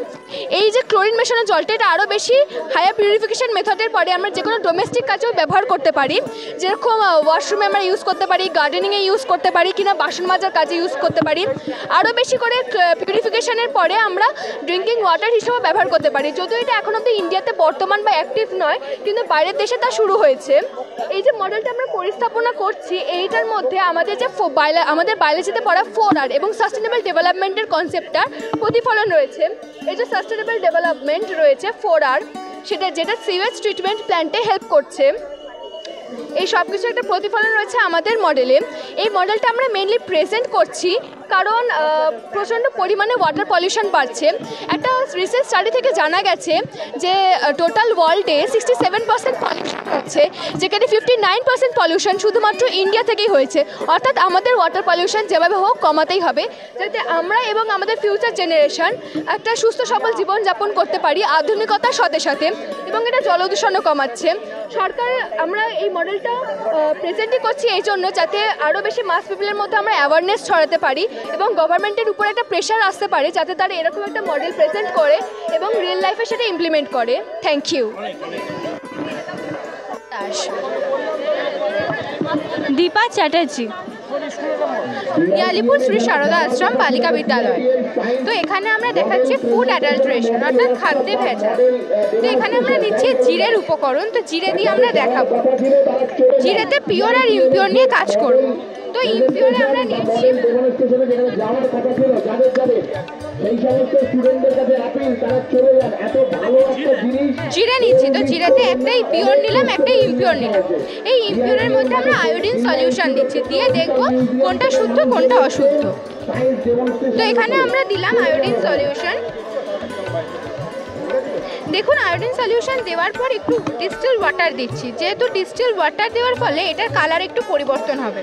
এই যে ক্লোরিন মেশানো জলটা, এটা আরও বেশি হায়ার পিউরিফিকেশন মেথডের পরে আমরা যে কোনো ডোমেস্টিক কাজেও ব্যবহার করতে পারি, যেরকম ওয়াশরুমে আমরা ইউজ করতে পারি, গার্ডেনিংয়ে ইউজ করতে পারি, কিনা বাসন মাজার কাজে ইউজ করতে পারি। আরও বেশি করে পিউরিফিকেশনের পরে আমরা ড্রিঙ্কিং ওয়াটার হিসেবে ব্যবহার করতে পারি। যদিও এটা এখন অব্দি ইন্ডিয়াতে বর্তমান বা অ্যাক্টিভ নয়, কিন্তু বাইরের দেশে তা শুরু হয়েছে। এই যে মডেলটা আমরা পরিস্থাপনা করছি, এইটার মধ্যে আমাদের যে আমাদের বায়োলজিতে পড়া 4R এবং সাস্টেনেবল ডেভেলপমেন্টের কনসেপ্টটার প্রতিফলন রয়েছে। এই যে সাস্টেনেবল ডেভেলপমেন্ট রয়েছে 4R, যেটা সিওয়েজ ট্রিটমেন্ট প্ল্যান্টে হেল্প করছে, এই সব কিছু একটা প্রতিফলন রয়েছে আমাদের মডেলে। এই মডেলটা আমরা মেনলি প্রেজেন্ট করছি কারণ প্রচণ্ড পরিমাণে ওয়াটার পলিউশন বাড়ছে। একটা রিসার্চ স্টাডি থেকে জানা গেছে যে টোটাল ওয়ার্ল্ডে 67% পলিউশন হচ্ছে, যেখানে 59% পলিউশন শুধুমাত্র ইন্ডিয়া থেকেই হয়েছে। অর্থাৎ আমাদের ওয়াটার পলিউশন যেভাবে হোক কমাতেই হবে, যাতে আমরা এবং আমাদের ফিউচার জেনারেশন একটা সুস্থ সবল জীবনযাপন করতে পারি আধুনিকতার সাথে সাথে, এবং এটা জলদূষণও কমাচ্ছে। সরকার আমরা এই মডেলটা প্রেজেন্টই করছি এই জন্য যাতে আরও বেশি মাস পিপলের মধ্যে আমরা অ্যাওয়ারনেস ছড়াতে পারি এবং গভর্নমেন্টের উপরে একটা প্রেশার আসতে পারে যাতে তারা এরকম একটা মডেল প্রেজেন্ট করে এবং রিয়েল লাইফে সেটা ইমপ্লিমেন্ট করে। Thank you. দীপা চ্যাটার্জি, আলিপুর শ্রী সারদা আশ্রম বালিকা বিদ্যালয়। তো এখানে আমরা দেখাচ্ছি ফুড অ্যাডাল্টারেশন অর্থাৎ খাদ্যে ভেজাল। তো এখানে আমরা নিচ্ছি জিরের উপকরণ। তো জিরে দিয়ে আমরা দেখাবো, জিরেতে পিওর আর ইমপিওর নিয়ে কাজ করব। তো ইমপিওরে আমরা নিচ্ছি জিরে নিচ্ছি। তো জিরেতে একটাই পিওর নিলাম, একটাই ইমপিওর নিলাম। এই ইমপিওরের মধ্যে আমরা আয়োডিন সলিউশন দিচ্ছি, দিয়ে দেখবো কোনটা শুদ্ধ কোনটা অশুদ্ধ। তো এখানে আমরা দিলাম আয়োডিন সলিউশন। দেখুন আয়োডিন সলিউশন দেওয়ার পর একটু ডিস্টিল ওয়াটার দিচ্ছি, যেহেতু ডিস্টিল ওয়াটার দেওয়ার ফলে এটার কালার একটু পরিবর্তন হবে।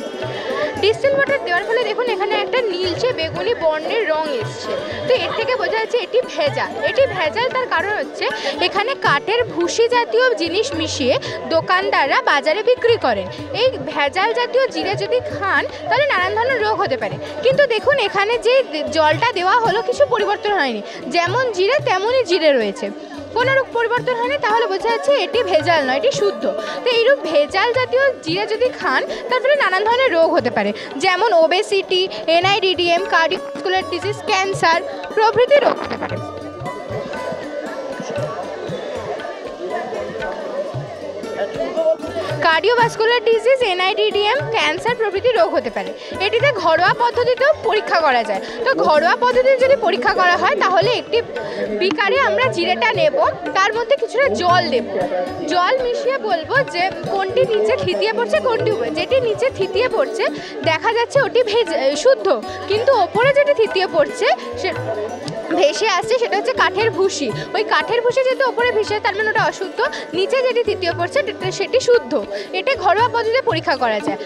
ডিস্টিল ওয়াটার দেওয়ার ফলে দেখুন এখানে একটা নীলচে বেগুনি বর্ণের রং এসছে। তো এর থেকে বোঝা যাচ্ছে এটি ভেজাল। এটি ভেজাল তার কারণ হচ্ছে এখানে কাঠের ভুসি জাতীয় জিনিস মিশিয়ে দোকানদাররা বাজারে বিক্রি করেন। এই ভেজাল জাতীয় জিরে যদি খান তাহলে নানান ধরনের রোগ হতে পারে। কিন্তু দেখুন এখানে যে জলটা দেওয়া হলো কিছু পরিবর্তন হয়নি, যেমন জিরে তেমনই জিরে রয়েছে, কোনো রূপ পরিবর্তন হয়নি। তাহলে বোঝা যাচ্ছে এটি ভেজাল নয়, এটি শুদ্ধ। তো এইরূপ ভেজাল জাতীয় জিরে যদি খান তার ফলে নানান ধরনের রোগ হতে পারে, যেমন obesity, NIDDM, cardiovascular disease, cancer প্রভৃতি রোগ হতে পারে। কার্ডিওভাস্কুলার ডিজিজ, NIDDM, ক্যান্সার প্রভৃতি রোগ হতে পারে। এটিতে ঘরোয়া পদ্ধতিতেও পরীক্ষা করা যায়। তো ঘরোয়া পদ্ধতিতে যদি পরীক্ষা করা হয় তাহলে একটি বিকারে আমরা জিরেটা নেব, তার মধ্যে কিছুটা জল দেব, জল মিশিয়ে বলবো যে কোনটি নিচে থিতিয়ে পড়ছে কোনটি উপরে। যেটি নিচে থিতিয়ে পড়ছে দেখা যাচ্ছে ওটি শুদ্ধ, কিন্তু ওপরে যেটি থিতিয়ে পড়ছে সে ভেসে আসছে সেটা হচ্ছে কাঠের ভুসি। ওই কাঠের ভুসি যেহেতু ওপরে ভেসে তার মানে ওটা অশুদ্ধ, নিচে যেটি তৃতীয় পড়ছে সেটি শুদ্ধ। এটা ঘরোয়া পদ্ধতিতে পরীক্ষা করা যায়।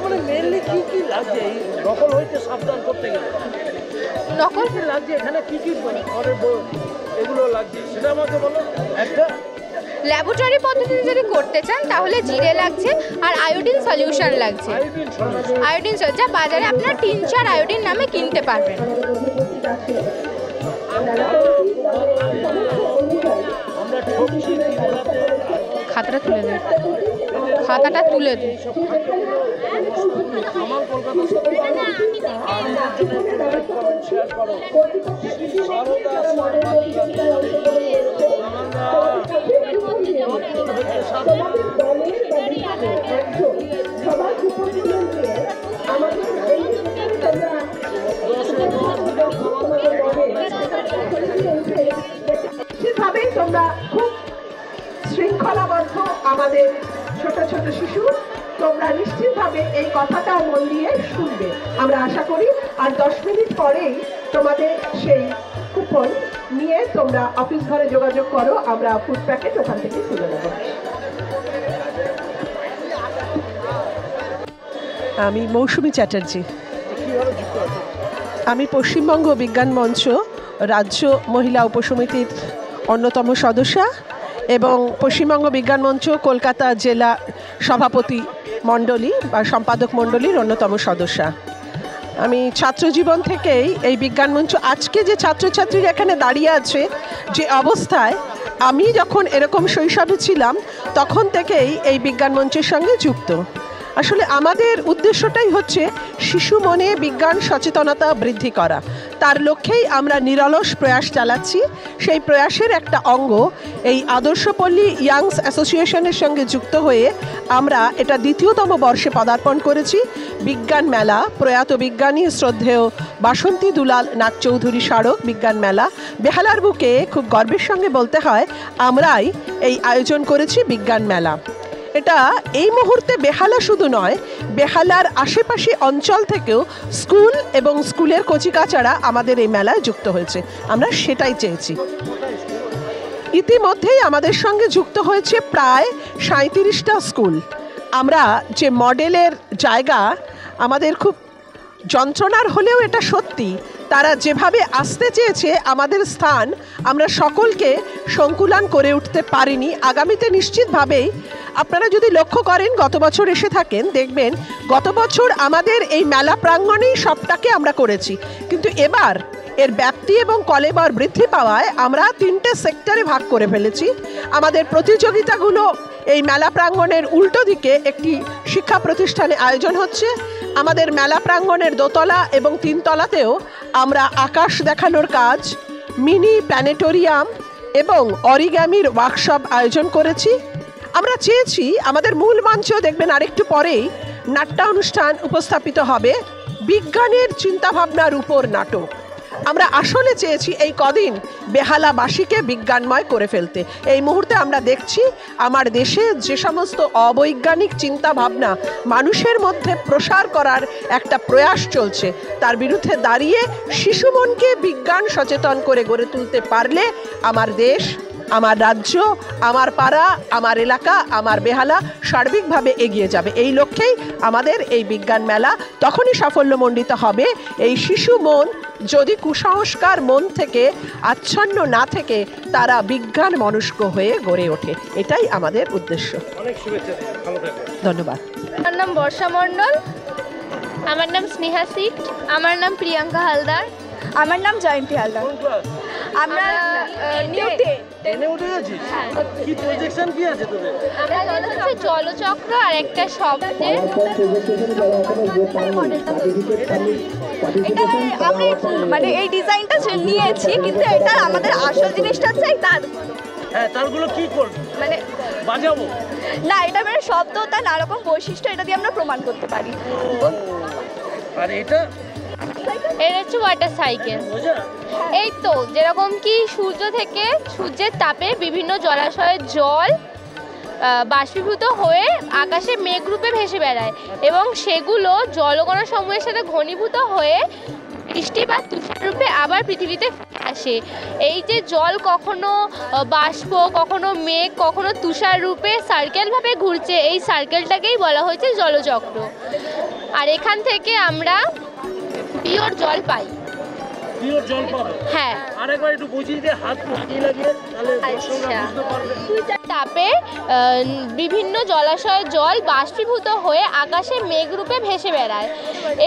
মানে মেইনলি কি কি লাগছে এই নকল হইতে সাবধান করতে গেলে? নকল কি লাগছে এখানে, কি কি এগুলো লাগছে সেটা আমাকে বলো। একটা ল্যাবরেটরি পদ্ধতিতে যদি করতে চান তাহলে জিরে লাগছে আর আয়োডিন সলিউশন লাগছে। আয়োডিন যা বাজারে আপনারা টিনচার আয়োডিন নামে কিনতে পারবেন। খাতাটা তুলে দেন, খাতাটা তুলে দেন। নিশ্চিতভাবেই তোমরা খুব শৃঙ্খলাবদ্ধ আমাদের ছোট ছোট শিশু, তোমরা নিশ্চিতভাবে এই কথাটাও মন দিয়ে শুনবে। আমরা আশা করি আর 10 মিনিট পরেই তোমাদের সেই কুপন নিয়ে তোমরা অফিস ঘরে যোগাযোগ করো, আমরা ফুড প্যাকেট ওখান থেকে তুলে নেব। আমি মৌসুমী চ্যাটার্জি, আমি পশ্চিমবঙ্গ বিজ্ঞান মঞ্চ রাজ্য মহিলা উপসমিতির অন্যতম সদস্যা এবং পশ্চিমবঙ্গ বিজ্ঞান মঞ্চ কলকাতা জেলা সভাপতি মণ্ডলী বা সম্পাদক মণ্ডলীর অন্যতম সদস্যা। আমি ছাত্রজীবন থেকেই এই বিজ্ঞান মঞ্চ, আজকে যে ছাত্রছাত্রীরা এখানে দাঁড়িয়ে আছে যে অবস্থায়, আমি যখন এরকম শৈশবে ছিলাম তখন থেকেই এই বিজ্ঞান মঞ্চের সঙ্গে যুক্ত। আসলে আমাদের উদ্দেশ্যটাই হচ্ছে শিশু মনে বিজ্ঞান সচেতনতা বৃদ্ধি করা। তার লক্ষ্যেই আমরা নিরলস প্রয়াস চালাচ্ছি। সেই প্রয়াসের একটা অঙ্গ এই আদর্শপল্লী ইয়াংস অ্যাসোসিয়েশনের সঙ্গে যুক্ত হয়ে আমরা এটা ২য়তম বর্ষে পদার্পণ করেছি। বিজ্ঞান মেলা, প্রয়াত বিজ্ঞানী শ্রদ্ধেয় বাসন্তী দুলাল নাগ চৌধুরী স্মারক বিজ্ঞান মেলা, বেহালার বুকে খুব গর্বের সঙ্গে বলতে হয় আমরাই এই আয়োজন করেছি বিজ্ঞান মেলা। এটা এই মুহূর্তে বেহালা শুধু নয়, বেহালার আশেপাশে অঞ্চল থেকেও স্কুল এবং স্কুলের কচিকাচারা আমাদের এই মেলায় যুক্ত হয়েছে। আমরা সেটাই চেয়েছি। ইতিমধ্যেই আমাদের সঙ্গে যুক্ত হয়েছে প্রায় 37টা স্কুল। আমরা যে মডেলের জায়গা, আমাদের খুব যন্ত্রণার হলেও এটা সত্যি, তারা যেভাবে আসতে চেয়েছে আমাদের স্থান, আমরা সকলকে সংকুলান করে উঠতে পারিনি। আগামীতে নিশ্চিতভাবেই আপনারা যদি লক্ষ্য করেন, গত বছর এসে থাকেন, দেখবেন গত বছর আমাদের এই মেলা প্রাঙ্গণেই সবটাকে আমরা করেছি, কিন্তু এবার এর ব্যাপ্তি এবং কলেবর বৃদ্ধি পাওয়ায় আমরা 3টে সেক্টরে ভাগ করে ফেলেছি। আমাদের প্রতিযোগিতাগুলো এই মেলা প্রাঙ্গণের উল্টো দিকে একটি শিক্ষা প্রতিষ্ঠানে আয়োজন হচ্ছে। আমাদের মেলা প্রাঙ্গণের 2তলা এবং 3তলাতেও আমরা আকাশ দেখানোর কাজ, মিনি প্ল্যানেটোরিয়াম এবং অরিগ্যামির ওয়ার্কশপ আয়োজন করেছি। আমরা চেয়েছি আমাদের মূল মঞ্চেও দেখবেন আরেকটু পরেই নাট্যানুষ্ঠান উপস্থাপিত হবে, বিজ্ঞানের চিন্তাভাবনার উপর নাটক। আমরা আসলে চেয়েছি এই কদিন বেহালাবাসীকে বিজ্ঞানময় করে ফেলতে। এই মুহূর্তে আমরা দেখছি আমার দেশে যে সমস্ত অবৈজ্ঞানিক চিন্তাভাবনা মানুষের মধ্যে প্রসার করার একটা প্রয়াস চলছে, তার বিরুদ্ধে দাঁড়িয়ে শিশু মনকে বিজ্ঞান সচেতন করে গড়ে তুলতে পারলে আমার দেশ, আমার রাজ্য, আমার পাড়া, আমার এলাকা, আমার বেহালা সার্বিকভাবে এগিয়ে যাবে। এই লক্ষ্যেই আমাদের এই বিজ্ঞান মেলা। তখনই সাফল্যমণ্ডিত হবে এই শিশু মন যদি কুসংস্কার মন থেকে আচ্ছন্ন না থেকে তারা বিজ্ঞান মনস্ক হয়ে গড়ে ওঠে। এটাই আমাদের উদ্দেশ্য। অনেক শুভেচ্ছা, ভালো থাকবেন। ধন্যবাদ। আমার নাম বর্ষা মণ্ডল। আমার নাম স্নেহা সিট। আমার নাম প্রিয়াঙ্কা হালদার। আমার নাম জয়ন্তী হালদার। আমরা ট্রেনে উঠে গেছিস? কি প্রজেকশন কি আছে তোদের? আমাদের হচ্ছে জলচক্র আর একটা শব্দের। এটা আমরা মানে এই ডিজাইনটা নিয়েছি, কিন্তু এটা আমাদের আসল জিনিসটা হচ্ছে এই তার। হ্যাঁ, তারগুলো কি করব? মানে বাজাবো না, এটা মানে শব্দ তার নানা রকম বৈশিষ্ট্য, এটা দিয়ে আমরা প্রমাণ করতে পারি। আর এটা হচ্ছে ওয়াটার সাইকেল। এই তো যেরকম কি সূর্য থেকে সূর্যের তাপে বিভিন্ন জলাশয়ের জল বাষ্পীভূত হয়ে আকাশে মেঘরূপে ভেসে বেড়ায় এবং সেগুলো জলকণা সমূহের সাথে ঘনীভূত হয়ে বৃষ্টি বা তুষার রূপে আবার পৃথিবীতে আসে। এই যে জল কখনো বাষ্প, কখনো মেঘ, কখনো তুষার রূপে সার্কেলভাবে ঘুরছে, এই সার্কেলটাকেই বলা হয়েছে জলচক্র। আর এখান থেকে আমরা পিওর জল পাই। পিওর জল পাবে? হ্যাঁ। আরেকবার একটু বুঝিয়ে দে, হাত লাগিয়ে লাগিয়ে, তাহলে দর্শকরা বুঝতে পারবে। তাপে বিভিন্ন জলাশয়ের জল বাষ্পীভূত হয়ে আকাশে মেঘরূপে ভেসে বেড়ায়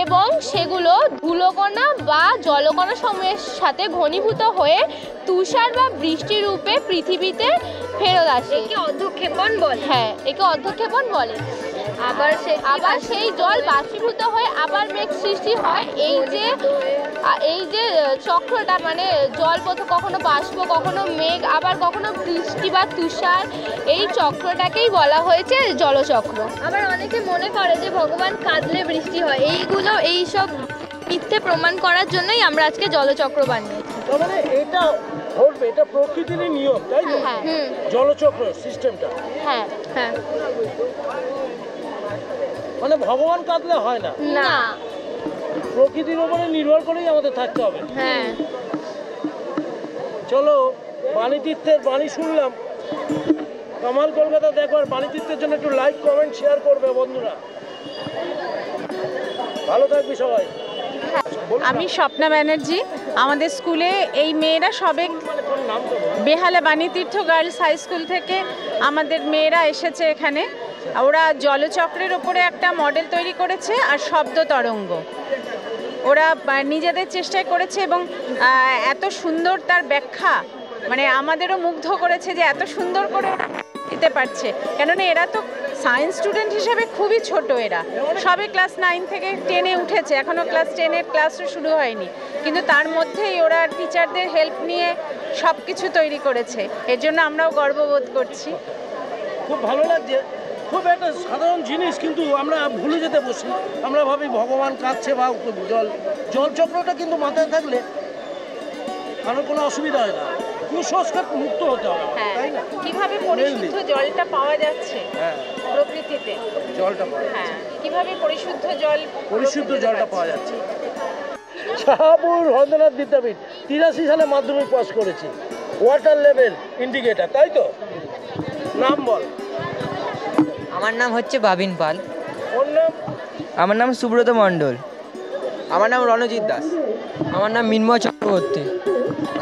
এবং সেগুলো ধুলোকণা বা জলকণা সমূহের সাথে ঘনীভূত হয়ে তুষার বা বৃষ্টি রূপে পৃথিবীতে ফেরত আসে। একে অধঃক্ষেপণ বলে। হ্যাঁ, একে অধঃক্ষেপণ বলে। আবার সেই জল বাষ্পীভূত হয়ে আবার মেঘ সৃষ্টি হয়। এই যে চক্রটা, মানে জল কখনো বাষ্প, কখনো মেঘ, আবার কখনো বৃষ্টি বা তুষার, এই চক্রটাকেই বলা হয়েছে জলচক্র। আবার অনেকে মনে করে যে ভগবান কাঁদলে বৃষ্টি হয়। এইসব মিথ্যে প্রমাণ করার জন্যই আমরা আজকে জলচক্র বানিয়েছি। তার মানে এটা ঘটবে, এটা প্রকৃতির নিয়ম, তাই না? হ্যাঁ। জলচক্র সিস্টেমটা। হ্যাঁ হ্যাঁ। মানে ভগবান কাঁদলে হয় না? না। প্রকৃতির উপরে নির্ভর করেই আমাদের থাকতে হবে। হ্যাঁ চলো বাণীতীর্থের বাণী শুনলাম, কামাল কলকাতা দেখো, আর বাণীতীর্থের জন্য একটু লাইক কমেন্ট শেয়ার করবে বন্ধুরা। ভালো থাকবি সবাই। আমি স্বপ্না ব্যানার্জি। আমাদের স্কুলে এই মেয়েরা সবে বেহালা বাণীতীর্থ গার্লস হাই স্কুল থেকে আমাদের মেয়েরা এসেছে এখানে। ওরা জলচক্রের ওপরে একটা মডেল তৈরি করেছে আর শব্দ তরঙ্গ ওরা নিজেদের চেষ্টায় করেছে এবং এত সুন্দর তার ব্যাখ্যা, মানে আমাদেরও মুগ্ধ করেছে যে এত সুন্দর করে দিতে পারছে। কেননা এরা তো সায়েন্স স্টুডেন্ট হিসেবে খুবই ছোট, এরা সবে ক্লাস 9 থেকে 10-এ উঠেছে, এখনও ক্লাস 10-এর ক্লাসও শুরু হয়নি, কিন্তু তার মধ্যেই ওরা টিচারদের হেল্প নিয়ে সব কিছু তৈরি করেছে। এর জন্য আমরাও গর্ববোধ করছি। খুব ভালো লাগছে। খুব একটা সাধারণ জিনিস কিন্তু আমরা ভুলে যেতে বসি। আমরা ভাবি ভগবান কাঁদছে বা জলচক্রটা কিন্তু মাথায় থাকলে কারোর কোনো অসুবিধা হয় না। কুসংস্কার মুক্ত হতে হবে, তাই না? কিভাবে পরিশুদ্ধ জলটা পাওয়া যাচ্ছে প্রকৃতিতে, জলটা পাওয়া যাচ্ছে, হ্যাঁ কিভাবে পরিশুদ্ধ জলটা পাওয়া যাচ্ছে। শাহপুর হরদনাথ বিদ্যাপীঠ 83 সালে মাধ্যমিক পাস করেছি, ওয়াটার লেভেল ইন্ডিকেটর, তাই তো? নাম বল। আমার নাম হচ্ছে বাবিন পাল। ওর নাম? আমার নাম সুব্রত মণ্ডল। আমার নাম রণজিৎ দাস। আমার নাম মিন্ময় চক্রবর্তী।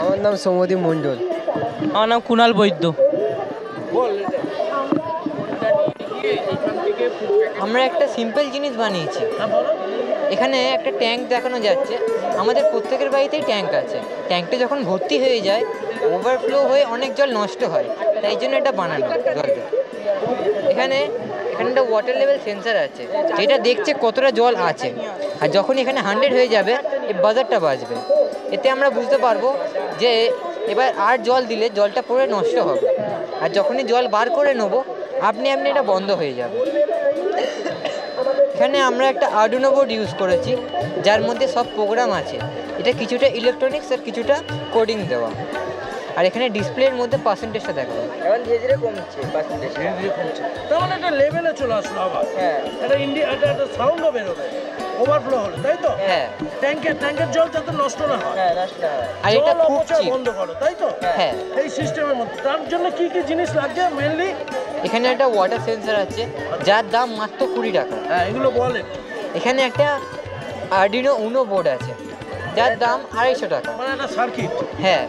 আমার নাম সৌমদীপ মণ্ডল। আমার নাম কুণাল বৈদ্য। আমরা একটা সিম্পল জিনিস বানিয়েছি। এখানে একটা ট্যাঙ্ক দেখানো যাচ্ছে। আমাদের প্রত্যেকের বাড়িতেই ট্যাঙ্ক আছে। ট্যাঙ্কটা যখন ভর্তি হয়ে যায় ওভারফ্লো হয়ে অনেক জল নষ্ট হয়, তাই জন্য এটা বানানো জলটা। এখানে একটা ওয়াটার লেভেল সেন্সার আছে যেটা দেখছে কতটা জল আছে, আর যখন এখানে 100 হয়ে যাবে এই বাজারটা বাজবে। এতে আমরা বুঝতে পারবো যে এবার আর জল দিলে জলটা পুরো নষ্ট হবে, আর যখনই জল বার করে নেবো আপনি এটা বন্ধ হয়ে যাবে। এখানে আমরা একটা আর্ডুইনো বোর্ড ইউজ করেছি যার মধ্যে সব প্রোগ্রাম আছে। এটা কিছুটা ইলেকট্রনিক্স আর কিছুটা কোডিং দেওয়া, আর এখানে ডিসপ্লের মধ্যে পার্সেন্টেজটা দেখাবো। এখন ধীরে ধীরে কমছে পার্সেন্টেজ, ধীরে ধীরে কমছে। তার মানে একটা লেভেলে চলে আসলো আবার। হ্যাঁ, একটা সাউন্ডও বেরোবে ওভারফ্লো হলে, তাই তো? হ্যাঁ। ট্যাঙ্কের জল যাতে নষ্ট না হয়, হ্যাঁ নষ্ট না হয়, আর এটা খুব চিপ। বন্ধ করো, তাই তো? হ্যাঁ। এই সিস্টেমের মধ্যে তার জন্য কি কি জিনিস লাগছে মেইনলি? এখানে একটা ওয়াটার সেন্সর আছে যার দাম মাত্র 20 টাকা। হ্যাঁ, এগুলো বলে। এখানে একটা আর্ডিনো উনো বোর্ড আছে যার দাম 250 টাকা। মানে একটা সার্কিট। হ্যাঁ।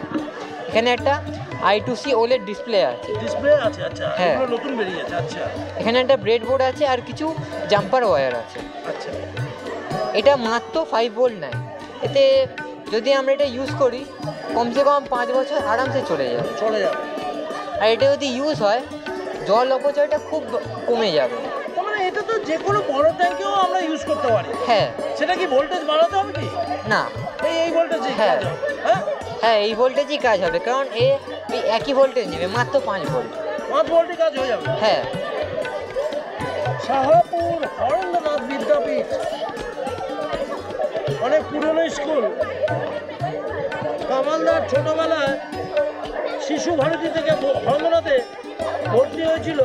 এখানে একটা I2C OLED ডিসপ্লে আছে। ডিসপ্লে আছে, আচ্ছা। হ্যাঁ, এগুলো নতুন বেরিয়েছে, আচ্ছা। এখানে একটা ব্রেড বোর্ড আছে আর কিছু জাম্পার ওয়্যার আছে। আচ্ছা। এটা মাত্র 5 ভোল্ট নেয়। এতে যদি আমরা এটা ইউজ করি কমসে কম 5 বছর আরামসে চলে যাবে। আর এটা যদি ইউজ হয় জল অপচয়টা খুব কমে যাবে। মানে এটা তো যে কোনো বড় ট্যাঙ্কেও আমরা ইউজ করতে পারি। হ্যাঁ। সেটা কি ভোল্টেজ বাড়াতে হবে কি? না, এই ভোল্টেজই হ্যাঁ কাজ হবে। হ্যাঁ হ্যাঁ, এই ভোল্টেজই কাজ হবে, কারণ এই একই ভোল্টেজ নেবে, মাত্র 5 ভোল্ট। 5 ভোল্টে কাজ হয়ে যাবে। হ্যাঁ। শাহপুর হরেন্দ্রনাথ বিদ্যাপীঠ অনেক পুরনো স্কুল। কামালদার ছোটবেলায় শিশু ভারতী থেকে হরেন্দ্রনাথে ভর্তি হয়েছিল,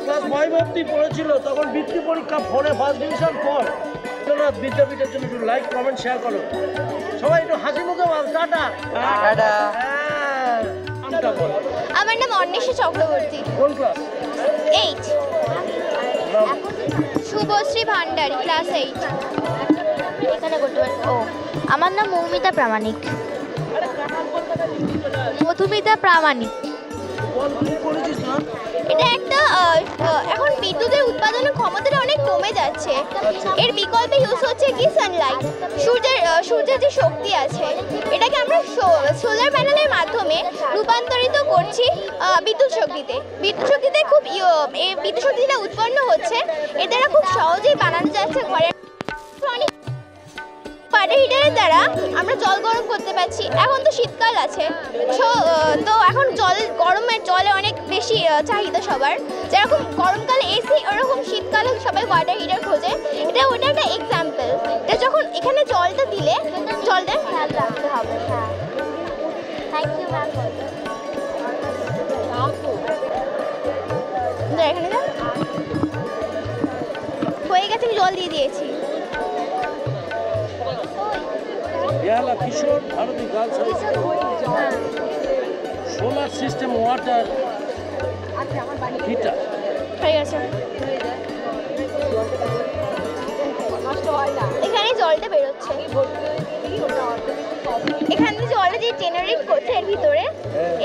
ক্লাস 5 অবধি পড়েছিল, তখন বৃত্তি পরীক্ষা ফোনে ফার্স্ট ডিভিশন ফল। হরেন্দ্রনাথ বিদ্যাপীঠের জন্য একটু লাইক কমেন্ট শেয়ার করো সবাই, একটু হাসি মুখে বল টাটা। টাটা। নামটা বল। আমার নাম অন্বেষা চক্রবর্তী। কোন ক্লাস? 8। শুভশ্রী ভান্ডারী, ক্লাস 8। এখানে করতে পারি। ও, আমার নাম মৌমিতা প্রামাণিক। মধুমিতা প্রামাণিক। এটা একটা এখন বিদ্যুতের উৎপাদনের ক্ষমতাটা অনেক কমে যাচ্ছে। এর বিকল্পে ইউজ হচ্ছে কি সানলাইট, সূর্যের যে শক্তি আছে এটাকে আমরা সোলার প্যানেলের মাধ্যমে রূপান্তরিত করছি বিদ্যুৎ শক্তিতে। বিদ্যুৎ শক্তিতে খুব এই বিদ্যুৎ শক্তিটা উৎপন্ন হচ্ছে, এর দ্বারা খুব সহজেই বানানো যাচ্ছে ঘরের ওয়াটার হিটারের দ্বারা আমরা জল গরম করতে পারছি। এখন তো শীতকাল আছে, তো এখন গরমের জলে অনেক বেশি চাহিদা সবার। যেরকম গরমকালে এসি, ওরকম শীতকালে সবাই ওয়াটার হিটার খোঁজে। ওটা একটা এক্সাম্পল। এটা যখন এখানে জলটা দিলে জলটা খেয়াল রাখতে হবে। হ্যাঁ, থ্যাংক ইউ ম্যাম। এখানে হয়ে গেছে, আমি জল দিয়ে দিয়েছি। Behala Kishore Bharati girls high school, solar system water heater. ঠিক আছে, এখানে জলটা বেরোচ্ছে, এখানে জলটা যে জেনারেট করছে এর ভিতরে,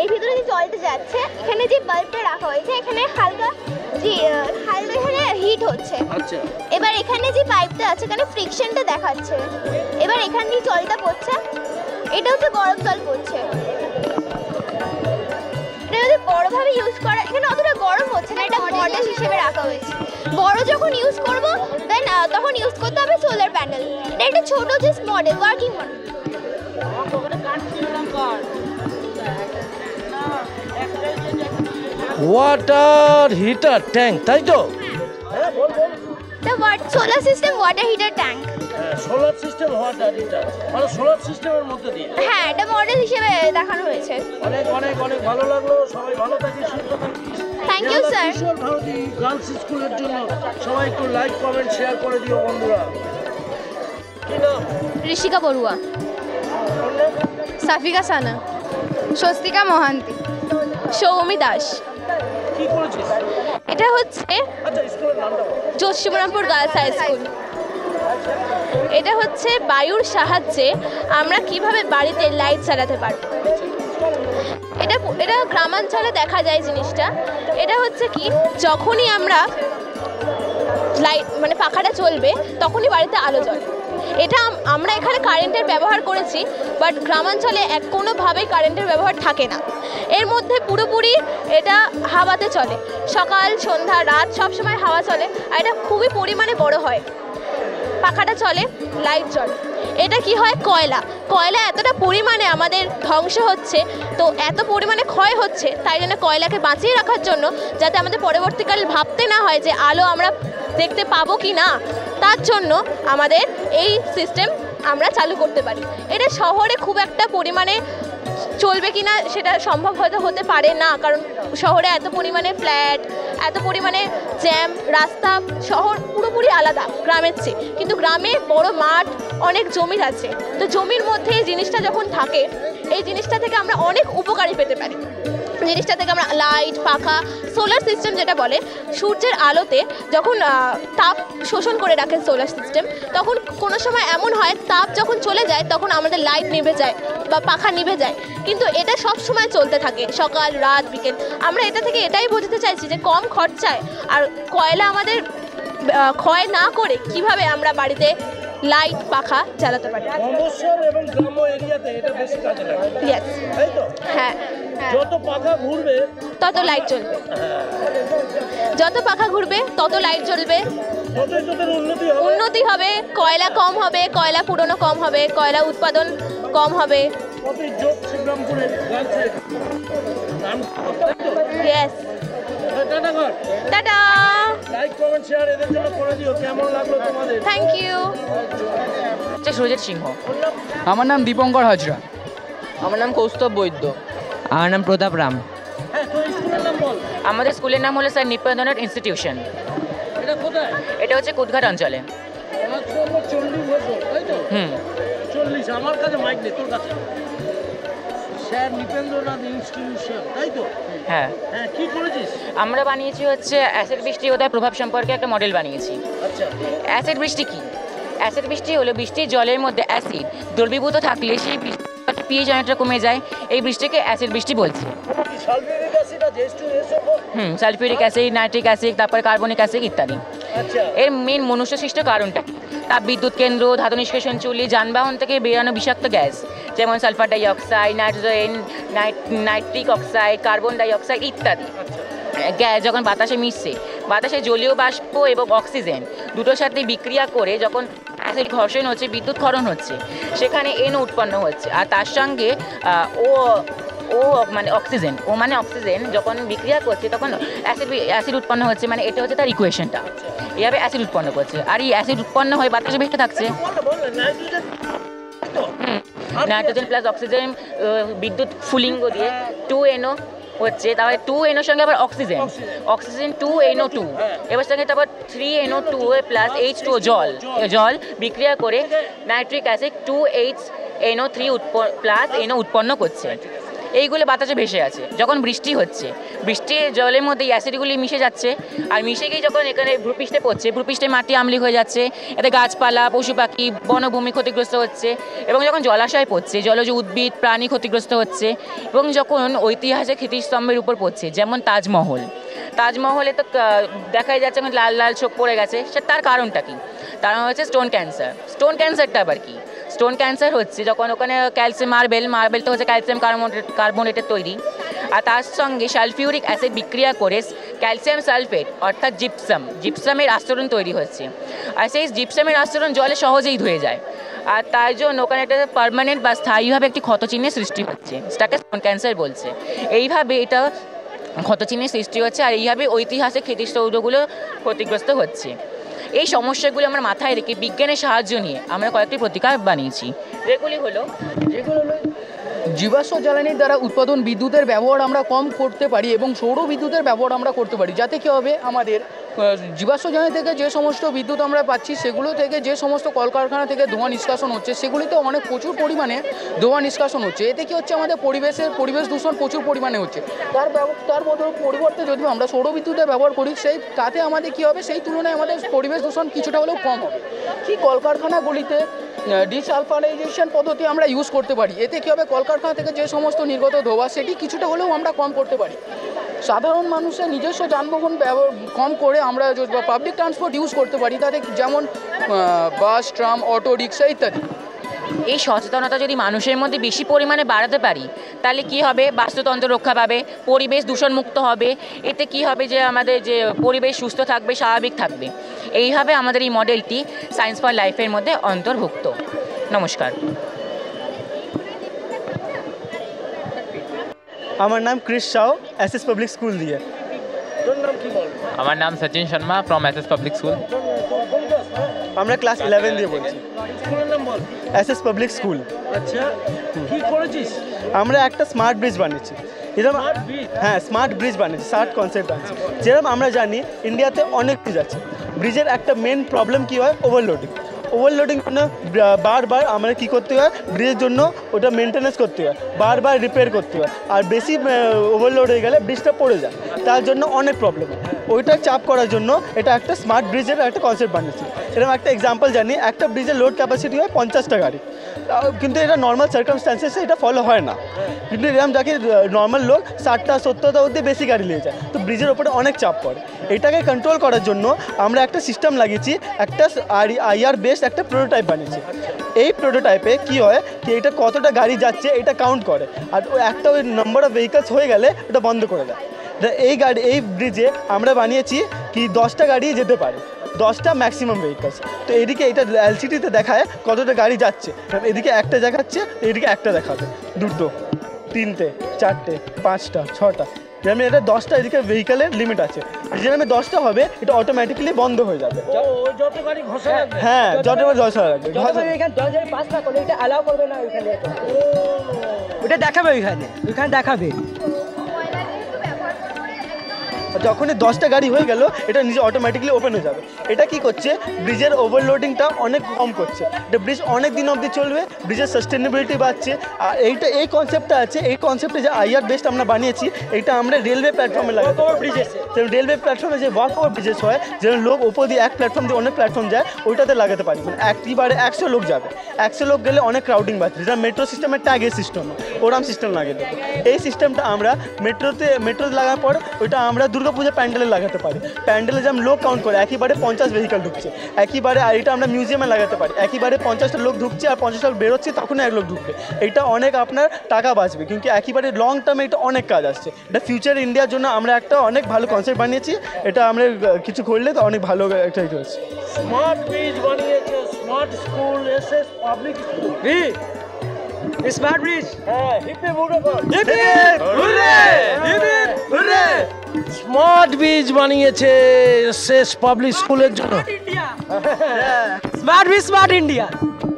এর ভিতরে যে জলটা যাচ্ছে, এখানে যে বাল্বটা রাখা হয়েছে এখানে হালকা এখানে হিট হচ্ছে। আচ্ছা, এবার এখানে যে পাইপটা আছে এখানে ফ্রিকশনটা দেখাচ্ছে, এবার এখান দিয়ে জলটা পড়ছে, এটা হচ্ছে গরম জল পড়ছে। এটা যদি বড়ভাবে ইউজ করা, এখানে অতটা গরম হচ্ছে না, এটা মডেল হিসেবে রাখা হয়েছে। বড় যখন ইউজ করব দেন তখন ইউজ করতে হবে সোলার প্যানেল। এটা একটা ছোট just model, working model. Water heater tank, তাই তো? Solar system water heater tank. Solar system water heater মানে সোলার সিস্টেমের মধ্যে দিয়ে। হ্যাঁ, এটা মডেল হিসেবে দেখানো হয়েছে। অনেক অনেক অনেক ভালো লাগলো। সবাই ভালো থাকিস, সুস্থ থাকিস। Thank you sir. Kishore Bharati girls স্কুলের জন্য সবাই একটু লাইক কমেন্ট শেয়ার করে দিও বন্ধুরা। কি নাম? ঋষিকা বড়ুয়া, সাফিকা সানা, স্বস্তিকা মহান্তি, সৌমি দাস। কি করেছিস? এটা হচ্ছে জোশিমরামপুর গার্লস হাই স্কুল। এটা হচ্ছে বায়ুর সাহায্যে আমরা কিভাবে বাড়িতে লাইট চালাতে পারবো। এটা গ্রামাঞ্চলে দেখা যায় জিনিসটা। এটা হচ্ছে কি, যখনই আমরা লাইট মানে পাখাটা চলবে তখনই বাড়িতে আলো জ্বলে। এটা আমরা এখানে কারেন্টের ব্যবহার করেছি, বাট গ্রামাঞ্চলে কোনোভাবেই কারেন্টের ব্যবহার থাকে না। এর মধ্যে পুরোপুরি এটা হাওয়াতে চলে, সকাল সন্ধ্যা রাত সবসময় হাওয়া চলে, আর এটা খুবই পরিমাণে বড় হয়। পাখাটা চলে, লাইট জ্বলে। এটা কি হয়, কয়লা এতটা পরিমাণে আমাদের ধ্বংস হচ্ছে, তো এত পরিমাণে ক্ষয় হচ্ছে, তাই জন্য কয়লাকে বাঁচিয়ে রাখার জন্য, যাতে আমাদের পরবর্তীকালে ভাবতে না হয় যে আলো আমরা দেখতে পাবো কি না, তার জন্য আমাদের এই সিস্টেম আমরা চালু করতে পারি। এটা শহরে খুব একটা পরিমাণে চলবে কি না সেটা সম্ভব হয়তো হতে পারে না, কারণ শহরে এত পরিমাণে ফ্ল্যাট, এত পরিমাণে জ্যাম, রাস্তা, শহর পুরোপুরি আলাদা গ্রামের চেয়ে। কিন্তু গ্রামে বড় মাঠ, অনেক জমি আছে, তো জমির মধ্যে এই জিনিসটা যখন থাকে, এই জিনিসটা থেকে আমরা অনেক উপকারী পেতে পারি। জিনিসটা থেকে আমরা লাইট, পাখা, সোলার সিস্টেম যেটা বলে, সূর্যের আলোতে যখন তাপ শোষণ করে রাখে সোলার সিস্টেম, তখন কোনো সময় এমন হয় তাপ যখন চলে যায় তখন আমাদের লাইট নিভে যায় বা পাখা নিভে যায়, কিন্তু এটা সব সময় চলতে থাকে, সকাল রাত বিকেল। আমরা এটা থেকে এটাই বোঝাতে চাইছি যে কম খরচায় আর কয়লা আমাদের ক্ষয় না করে কিভাবে আমরা বাড়িতে লাইট পাখা চালাতে পারি। মফস্বল এবং গ্রাম্য এরিয়াতে এটা বেশি কাজে লাগে। ইয়েস, তাই তো? হ্যাঁ, যত পাখা ঘুরবে তত লাইট জ্বলবে, যত পাখা ঘুরবে তত লাইট জ্বলবে, ততই তোদের উন্নতি হবে, কয়লা কম হবে, কয়লা পুরনো কম হবে, কয়লা উৎপাদন কম হবে। কতই যোগ শ্রীরামপুরের গার্লসের নাম। ইয়েস, টাটা কর। টাটা। লাইক কমেন্ট শেয়ার এদের জন্য করে দিও। কেমন লাগলো তোমাদের? Thank you. সুরজিৎ সিংহ। আমার নাম দীপঙ্কর হাজরা। আমার নাম কৌস্তব বৈদ্য। আমার নাম প্রতাপ রাম। হ্যাঁ, তো স্কুলের নাম বল। আমাদের স্কুলের নাম হলো স্যার নিপেন্দ্রনাথ ইনস্টিটিউশন। এটা কোথায়? এটা হচ্ছে কুদঘাট অঞ্চলে। 40 বছর, তাই তো? 40। আমার কাছে মাইক নেই, তোর কাছে। স্যার নিপেন্দ্রনাথ ইনস্টিটিউশন, তাই তো? হ্যাঁ। হ্যাঁ, কি করেছিস? আমরা বানিয়েছি হচ্ছে অ্যাসিড বৃষ্টি ও তার প্রভাব সম্পর্কে একটা মডেল বানিয়েছি। আচ্ছা, অ্যাসিড বৃষ্টি কি? অ্যাসিড বৃষ্টি হলো বৃষ্টির জলের মধ্যে অ্যাসিড দ্রবীভূত থাকলে সেই পিএইচ অনেকটা কমে যায়, এই বৃষ্টিকে অ্যাসিড বৃষ্টি বলছি। সালফিউরিক অ্যাসিড আর H2SO4? Sulphuric acid, nitric acid, তারপরে কার্বনিক অ্যাসিড ইত্যাদি। আচ্ছা, এর মেন মনুষ্যসৃষ্ট কারণটা তাপ বিদ্যুৎ কেন্দ্র, ধাতু নিষ্কাশন চুল্লি, যানবাহন থেকে বেরানো বিষাক্ত গ্যাস যেমন sulphur dioxide, nitrogen, nitric oxide, carbon dioxide ইত্যাদি গ্যাস যখন বাতাসে মিশছে, বাতাসে জলীয় বাষ্প এবং অক্সিজেন দুটোর সাথে বিক্রিয়া করে যখন অ্যাসিড ঘর্ষণ হচ্ছে, বিদ্যুৎ ক্ষরণ হচ্ছে, সেখানে এনও উৎপন্ন হচ্ছে, আর তার সঙ্গে অক্সিজেন যখন বিক্রিয়া করছে তখন অ্যাসিড উৎপন্ন হচ্ছে, মানে এটা হচ্ছে তার ইকুয়েশনটা। এভাবে অ্যাসিড উৎপন্ন করছে, আর এই অ্যাসিড উৎপন্ন হয়ে বাতাসে ভেসে থাকছে। নাইট্রোজেন প্লাস অক্সিজেন বিদ্যুৎ ফুলিঙ্গ দিয়ে 2NO হচ্ছে, তারপরে 2NOর সঙ্গে আবার অক্সিজেন 2NO2, এবার সঙ্গে তারপর 3NO2 প্লাস H2O জল বিক্রিয়া করে nitric acid 2H NO3 plus NO উৎপন্ন করছে। এইগুলো বাতাসে ভেসে আছে। যখন বৃষ্টি হচ্ছে, বৃষ্টির জলের মধ্যে এই অ্যাসিডগুলি মিশে যাচ্ছে, আর মিশে গিয়ে যখন এখানে ভূপৃষ্ঠে পড়ছে, ভূপৃষ্ঠে মাটি আম্লিক হয়ে যাচ্ছে, এতে গাছপালা, পশু পাখি, বনভূমি ক্ষতিগ্রস্ত হচ্ছে, এবং যখন জলাশয় পড়ছে, জলজ উদ্ভিদ প্রাণী ক্ষতিগ্রস্ত হচ্ছে, এবং যখন ঐতিহাসিক স্মৃতিস্তম্ভের উপর পড়ছে, যেমন তাজমহলে তো দেখাই যাচ্ছে এখন লাল লাল চোখ পড়ে গেছে। সে তার কারণটা কি? তার হচ্ছে স্টোন ক্যান্সারটা আবার কি? স্টোন ক্যান্সার হচ্ছে যখন ওখানে ক্যালসিয়াম মার্বেলটা হচ্ছে ক্যালসিয়াম কার্বনেটের তৈরি, আর তার সঙ্গে সালফিউরিক অ্যাসিড বিক্রিয়া করে ক্যালসিয়াম সালফেট অর্থাৎ জিপসামের আস্তরণ তৈরি হচ্ছে, আর সেই জিপসামের আস্তরণ জলে সহজেই ধুয়ে যায়, আর তার জন্য ওখানে একটা পার্মানেন্ট বা স্থায়ীভাবে একটি ক্ষতচিহ্নের সৃষ্টি হচ্ছে, সেটাকে স্টোন ক্যান্সার বলছে। এইভাবে এটা ক্ষতচিহ্নের সৃষ্টি হচ্ছে, আর এইভাবে ঐতিহাসিক স্মৃতিসৌধগুলো ক্ষতিগ্রস্ত হচ্ছে। এই সমস্যাগুলো আমরা মাথায় রেখে বিজ্ঞানের সাহায্য নিয়ে আমরা কয়েকটি প্রতিকার বানিয়েছি, যেগুলো হলো জীবাশ্ম জ্বালানির দ্বারা উৎপাদন বিদ্যুতের ব্যবহার আমরা কম করতে পারি এবং সৌর বিদ্যুতের ব্যবহার আমরা করতে পারি, যাতে কী হবে আমাদের জীবাশ্ম জ্বালানি থেকে যে সমস্ত বিদ্যুৎ আমরা পাচ্ছি সেগুলো থেকে যে সমস্ত কলকারখানা থেকে ধোঁয়া নিষ্কাশন হচ্ছে সেগুলিতে প্রচুর পরিমাণে ধোঁয়া নিষ্কাশন হচ্ছে। এতে কী হচ্ছে আমাদের পরিবেশ দূষণ প্রচুর পরিমাণে হচ্ছে। তার পরিবর্তে যদি আমরা সৌর বিদ্যুতের ব্যবহার করি তাতে আমাদের কী হবে, সেই তুলনায় আমাদের পরিবেশ দূষণ কিছুটা হলেও কম হবে। কি কলকারখানাগুলিতে ডিসালফারাইজেশন পদ্ধতি আমরা ইউজ করতে পারি, এতে কী হবে কলকারখানা থেকে যে সমস্ত নির্গত ধোঁয়া সেটি কিছুটা হলেও আমরা কম করতে পারি। সাধারণ মানুষের নিজস্ব যানবাহন কম করে আমরা পাবলিক ট্রান্সপোর্ট ইউজ করতে পারি, তাতে যেমন বাস, ট্রাম, অটো রিক্সা ইত্যাদি। এই সচেতনতা যদি মানুষের মধ্যে বেশি পরিমাণে বাড়াতে পারি, তাহলে কি হবে, বাস্তুতন্ত্র রক্ষা পাবে, পরিবেশ দূষণমুক্ত হবে, এতে কি হবে যে আমাদের যে পরিবেশ সুস্থ থাকবে, স্বাভাবিক থাকবে। এইভাবে আমাদের এই মডেলটি সায়েন্স ফর লাইফের মধ্যে অন্তর্ভুক্ত। নমস্কার। আমার নাম ক্রিস শাও, এসএস পাবলিক স্কুল দিয়ে। আমার নাম Sachin Sharma from SS public school. আমরা ক্লাস 11 দিয়ে বলছি। SS public school. আচ্ছা, কি করেছিস? আমরা একটা স্মার্ট ব্রিজ বানিয়েছি। যেরকম হ্যাঁ, স্মার্ট ব্রিজ বানিয়েছি, স্মার্ট কনসেপ্ট আছে। যেরকম আমরা জানি ইন্ডিয়াতে অনেক ব্রিজ আছে, ব্রিজের একটা মেন প্রবলেম কী হয়, ওভারলোডিং মানে বারবার আমরা কী করতে হয়, ব্রিজের জন্য ওটা মেনটেন্যান্স করতে হয়, বারবার রিপেয়ার করতে হয়, আর বেশি ওভারলোড হয়ে গেলে ব্রিজটা পড়ে যায়, তার জন্য অনেক প্রবলেম হয়। ওইটা চাপ করার জন্য এটা একটা স্মার্ট ব্রিজের একটা কনসেপ্ট বানিয়েছি। এরকম একটা এক্সাম্পল জানি, একটা ব্রিজের লোড ক্যাপাসিটি হয় 50টা গাড়ি, কিন্তু এটা নর্মাল সার্কামস্ট্যান্সেসে এটা ফলো হয় না, কিন্তু এরকম যাকে নর্মাল লোক 60টা 70টা অবধি বেশি গাড়ি নিয়ে যায়, তো ব্রিজের ওপরে অনেক চাপ পড়ে। এটাকে কন্ট্রোল করার জন্য আমরা একটা সিস্টেম লাগিয়েছি, একটা IR বেসড একটা প্রোটোটাইপ বানিয়েছি। এই প্রোটোটাইপে কি হয় কি, এটা কতটা গাড়ি যাচ্ছে এটা কাউন্ট করে, আর একটা ওই নাম্বার অফ ভেহিকলস হয়ে গেলে এটা বন্ধ করে দেয়। এই ব্রিজে আমরা বানিয়েছি কি 10টা গাড়ি যেতে পারে, 10টা ম্যাক্সিমাম ভেহিকলস। তো এদিকে এটা LCDতে দেখায় কতটা গাড়ি যাচ্ছে, এদিকে একটা দেখাচ্ছে, এদিকে একটা দেখাবে, 2, 3, 4, 5, 6টা, যেমন এটা 10টা এদিকে ভেহিকলের লিমিট আছে, যেরকম 10টা হবে এটা অটোমেটিক্যালি বন্ধ হয়ে যাবে। হ্যাঁ, যত গাড়ি ঘষা লাগবে, ওটা দেখাবে, ওইখানে দেখাবে। যখনই 10টা গাড়ি হয়ে গেল এটা নিজে অটোমেটিক্যালি ওপেন হয়ে যাবে। এটা কি করছে, ব্রিজের ওভারলোডিংটা অনেক কম করছে, এটা ব্রিজ অনেক দিন অবধি চলবে, ব্রিজের সাস্টেনেবিলিটি বাড়ছে। আর এই কনসেপ্টটা আছে, এই কনসেপ্টে যে IR বেসড আমরা বানিয়েছি, এটা আমরা রেলওয়ে প্ল্যাটফর্মে লাগাতে পারি। যেমন রেলওয়ে প্ল্যাটফর্মে যে ওয়াক ওভার ব্রিজেস হয়, যেমন লোক ওপর দিয়ে এক প্ল্যাটফর্ম দিয়ে অনেক প্ল্যাটফর্ম যায়, ওইটাতে লাগাতে পারি। মানে একবারে 100 লোক যাবে, 100 লোক গেলে অনেক ক্রাউডিং বাড়ছে, যেটা মেট্রো সিস্টেমের ট্যাগের সিস্টেম, ওরাম সিস্টেম লাগিয়ে দেবো। এই সিস্টেমটা আমরা মেট্রোতে লাগার পর ওইটা আমরা দুর্গাপূজা প্যান্ডেলে লাগাতে পারি। প্যান্ডেলে যেমন লোক কাউন্ট করে, একইবারে 50 ভেহিকল ঢুকছে, একইবারে, আর এটা আমরা মিউজিয়ামে লাগাতে পারি, একইবারে 50টা লোক ঢুকছে আর 50টা লোক বেরোচ্ছে, তখন 1 লোক ঢুকবে। এটা অনেক আপনার টাকা বাঁচবে, কিন্তু একইবারে লং টার্মে এটা অনেক কাজ আসছে। এটা ফিউচার ইন্ডিয়ার জন্য আমরা একটা অনেক ভালো কনসেপ্ট বানিয়েছি, এটা আমরা কিছু করলে তো অনেক ভালো একটা হচ্ছে। স্মার্ট ব্রিজ বানিয়েছে, smart school, SS public school. Smart bridge, হ্যাঁ, হিপে মুড়ে হুররে। স্মার্ট ব্রিজ বানিয়েছে এসএস পাবলিক স্কুলের জন্য। Smart bridge, smart India.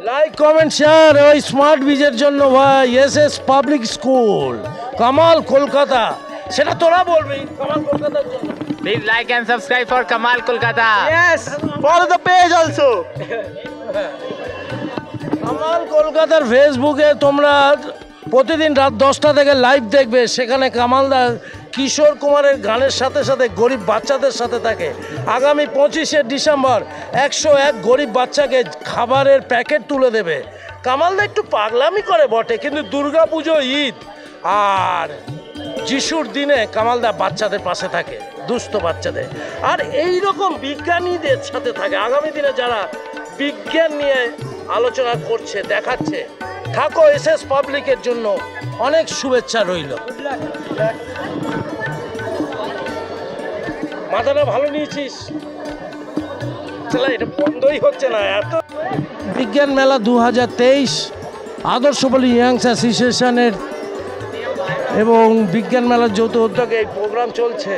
Like, comment, share ওই স্মার্ট ব্রিজের জন্য ভাই। SS public school, Kamal, Kolkata. সেটা তোরা বলবি, কামাল কলকাতার জন্য। Please like and subscribe for Kamal Kolkata. Yes, follow the page also. Kamal কলকাতার ফেসবুকে তোমরা প্রতিদিন রাত 10টা থেকে লাইভ দেখবে, সেখানে কামালদা কিশোর কুমারের গানের সাথে সাথে গরিব বাচ্চাদের সাথে থাকে। আগামী 25শে ডিসেম্বর 101 গরিব বাচ্চাকে খাবারের প্যাকেট তুলে দেবে। কামালদা একটু পাগলামি করে বটে, কিন্তু দুর্গা পুজো, ঈদ আর যিশুর দিনে কামালদা বাচ্চাদের পাশে থাকে, দুস্থ বাচ্চাদের। আর এই রকম বিজ্ঞানীদের সাথে থাকে। আগামী দিনে যারা বিজ্ঞান নিয়ে আলোচনা করছে, দেখাচ্ছে, থাকো। এসএস পাবলিকের জন্য অনেক শুভেচ্ছা রইল। মাথাটা ভালো নিয়েছিস? এটা বন্ধই হচ্ছে না এত। বিজ্ঞান মেলা 2023 আদর্শপল্লী ইয়াংস অ্যাসোসিয়েশনের এবং বিজ্ঞান মেলার যৌথ উদ্যোগে এই প্রোগ্রাম চলছে।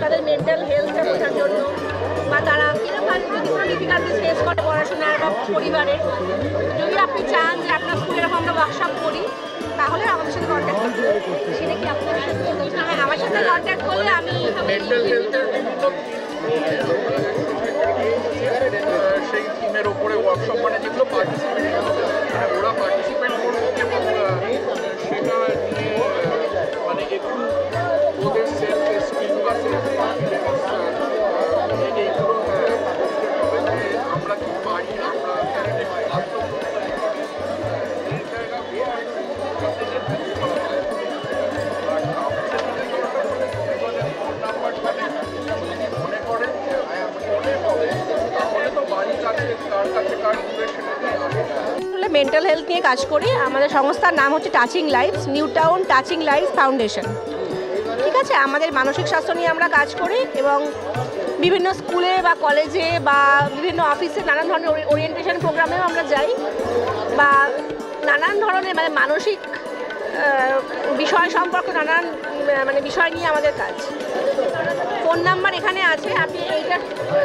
তাদের মেন্টাল হেলথটা বোঝার জন্য, বা তারা কিরকম যদি কোনো ডিফিকাল্টিস ফেস করে পড়াশোনার বা পরিবারের, যদি আপনি চান যে আপনার স্কুলে এরকম আমরা ওয়ার্কশপ করি, তাহলে আমাদের সাথে কন্ট্যাক্ট করতে হবে। সেটা কি আপনার হ্যাঁ, আমার সাথে কন্ট্যাক্ট করলে আমি মেন্টাল হেলথের সেই থিমের ওপরে ওয়ার্কশপ, মানে যেগুলো পার্টিসিপেট মানে ওরা পার্টিসিপেট করবে এবং সেটা নিয়ে মানে একটু ওদের সেলফ এস্টিম বা সেলফ কনফিডেন্স এইগুলো আমরা কি পারি, আমরা মেন্টাল হেলথ নিয়ে কাজ করি। আমাদের সংস্থার নাম হচ্ছে Touching Lives, New Town Touching Lives Foundation. ঠিক আছে, আমাদের মানসিক স্বাস্থ্য নিয়ে আমরা কাজ করি এবং বিভিন্ন স্কুলে বা কলেজে বা বিভিন্ন অফিসে নানান ধরনের ওরিয়েন্টেশন প্রোগ্রামেও আমরা যাই, বা নানান ধরনের মানে মানসিক বিষয় সম্পর্কে নানান মানে বিষয় নিয়ে আমাদের কাজ। ফোন নাম্বার এখানে আছে, আপনি এইটার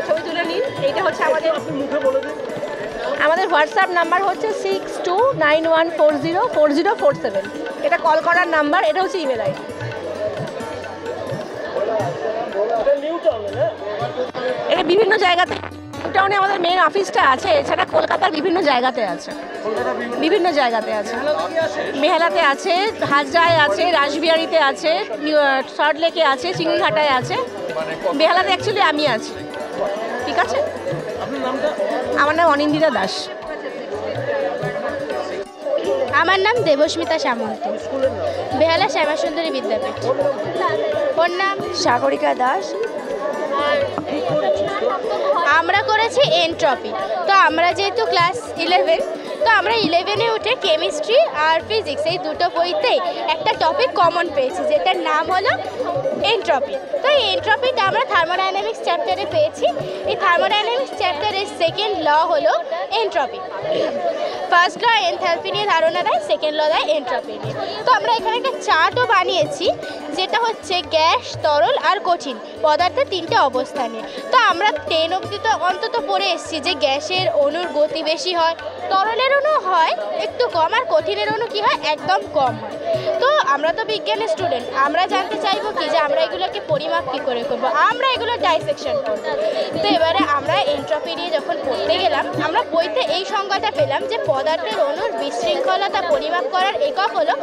ছবি তুলে নিন। এইটা হচ্ছে আমাদের হোয়াটসঅ্যাপ নাম্বার হচ্ছে 6291404047। এটা কল করার নাম্বার, এটা হচ্ছে ইমেল আইডি। এটা বিভিন্ন জায়গাতে, নিউ টাউনে আমাদের মেন অফিসটা আছে, এছাড়া কলকাতার বিভিন্ন জায়গাতে আছে, বিভিন্ন জায়গাতে আছে। মেহালাতে আছে, হাজরায় আছে, রাসবিহারিতে আছে, সল্টলেকে আছে, চিংড়িঘাটায় আছে। বেহালাতে অ্যাকচুয়ালি আমি আছি। ঠিক আছে, আমার নাম অনিন্দিতা দাস। আমার নাম দেবস্মিতা সামন্ত, বেহালা শ্যামাসুন্দরী বিদ্যাপীঠ। ওর নাম সাগরিকা দাস। আমরা করেছি এনট্রপি। তো আমরা যেহেতু ক্লাস 11, তো আমরা 11-এ উঠে কেমিস্ট্রি আর ফিজিক্স এই দুটো বইতেই একটা টপিক কমন পেয়েছি, যেটার নাম হলো এনট্রপি। তো এই এনট্রপিটা আমরা থার্মোডাইনামিক্স চ্যাপ্টারে পেয়েছি। এই থার্মোডাইনামিক্স চ্যাপ্টারের সেকেন্ড ল হলো এনট্রপি। ফার্স্ট ল এনথালপি নিয়ে ধারণা দেয়, সেকেন্ড ল দেয় এনট্রপি নিয়ে। তো আমরা এখানে একটা চার্টও বানিয়েছি, যেটা হচ্ছে গ্যাস, তরল আর কঠিন পদার্থের 3টে অবস্থা নিয়ে। তো আমরা 10 অবধি তো অন্তত পড়ে এসেছি যে গ্যাসের অণুর গতি বেশি হয়, তরলের অণু হয় একটু কম, আর কঠিনের অণু কী হয়, একদম কম হয়। তো আমরা তো বিজ্ঞানের স্টুডেন্ট, আমরা জানতে চাইবো কি যে আমরা এগুলোকে পরিমাপ কী করে করবো, আমরা এগুলো ডাইসেকশন করবো। তো এবারে আমরা এনট্রপি নিয়ে যখন পড়তে গেলাম, আমরা বইতে এই সংজ্ঞাটা পেলাম যে পদার্থের অণুর বিশৃঙ্খলতা পরিমাপ করার একক হলো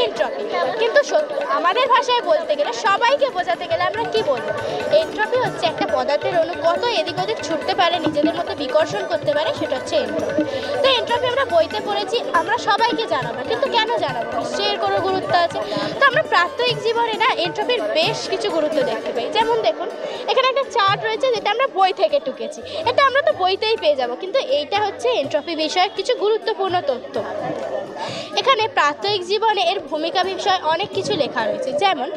এনট্রপি। কিন্তু আমাদের ভাষায় বলতে গেলে, সবাইকে বোঝাতে গেলে আমরা কি বলবো, এনট্রপি হচ্ছে একটা পদার্থের অণু কত এদিক ওদিক ছুটতে পারে, নিজেদের মতো বিকর্ষণ করতে পারে, সেটা হচ্ছে এনট্রপি। তো এনট্রপি আমরা বইতে পড়েছি, আমরা সবাইকে জানাবো, কিন্তু কেন জানাবো, নিশ্চয়ই এর কোনো গুরুত্ব আছে। তো আমরা প্রাত্যহিক জীবনে না এনট্রপির বেশ কিছু গুরুত্ব দেখতে পাই। যেমন দেখুন, এখানে একটা চার্ট রয়েছে যেটা আমরা বই থেকে টুকেছি, এটা আমরা তো বইতেই পেয়ে যাব, কিন্তু এইটা হচ্ছে এনট্রপি বিষয়ক কিছু গুরুত্বপূর্ণ তথ্য। এখানে প্রাত্যহিক জীবনে এর ভূমিকা বিষয়ে অনেক কিছু লেখা রয়েছে, যেমন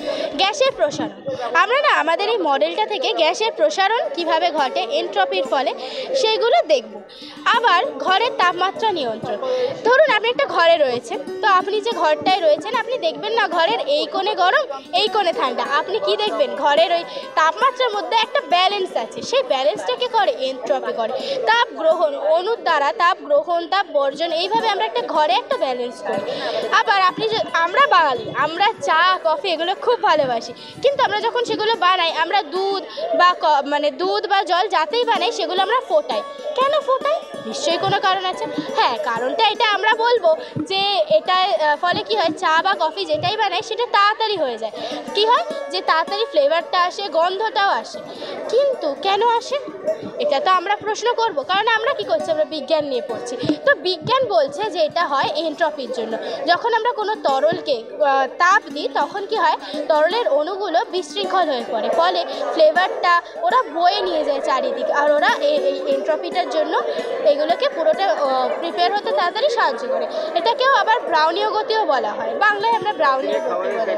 গ্যাসের প্রসারণ। আমরা না আমাদের এই মডেলটা থেকে গ্যাসের প্রসারণ কিভাবে ঘটে এনট্রপির ফলে সেইগুলো দেখব। আবার ঘরের তাপমাত্রা নিয়ন্ত্রণ। ধরুন আপনি একটা ঘরে রয়েছেন, তো আপনি যে ঘরটায় রয়েছেন আপনি দেখবেন না ঘরের এই কোণে গরম এই কোণে ঠান্ডা, আপনি কি দেখবেন ঘরের ওই তাপমাত্রার মধ্যে একটা ব্যালেন্স আছে, সেই ব্যালেন্সটাকে করে এনট্রপি করে। তাপ গ্রহণ, অণুর দ্বারা তাপ গ্রহণ তাপ বর্জন, এইভাবে আমরা একটা ঘরে একটা ব্যালেন্স করি। আবার আপনি আমরা বাঙালি, আমরা চা কফি এগুলো খুব ভালোবাসি, কিন্তু আমরা যখন সেগুলো বানাই আমরা দুধ বা দুধ বা জল যাতেই বানাই সেগুলো আমরা ফোটাই। কেন ফোটাই? নিশ্চয়ই কোনো কারণ আছে। হ্যাঁ, কারণটা এটা আমরা বলবো যে এটার ফলে কি হয়, চা বা কফি যেটাই বানাই সেটা তাড়াতাড়ি হয়ে যায়। কি হয় যে তাড়াতাড়ি ফ্লেভারটা আসে, গন্ধটাও আসে। কিন্তু কেন আসে এটা তো আমরা প্রশ্ন করব, কারণ আমরা কি করছি, আমরা বিজ্ঞান নিয়ে পড়ছি। তো বিজ্ঞান বলছে যে এটা হয় এনট্রপির জন্য। যখন আমরা কোনো তরলকে তাপ দিই তখন কি হয়, তরলের অণুগুলো বিশৃঙ্খল হয়ে পড়ে, ফলে ফ্লেভারটা ওরা বয়ে নিয়ে যায় চারিদিকে, আর ওরা এই এনট্রপিটার জন্য এগুলোকে পুরোটা প্রিপেয়ার হতে তাড়াতাড়ি সাহায্য করে। এটাকেও আবার ব্রাউনীয় গতিও বলা হয়, বাংলায় আমরা ব্রাউনীয় গতি বলি।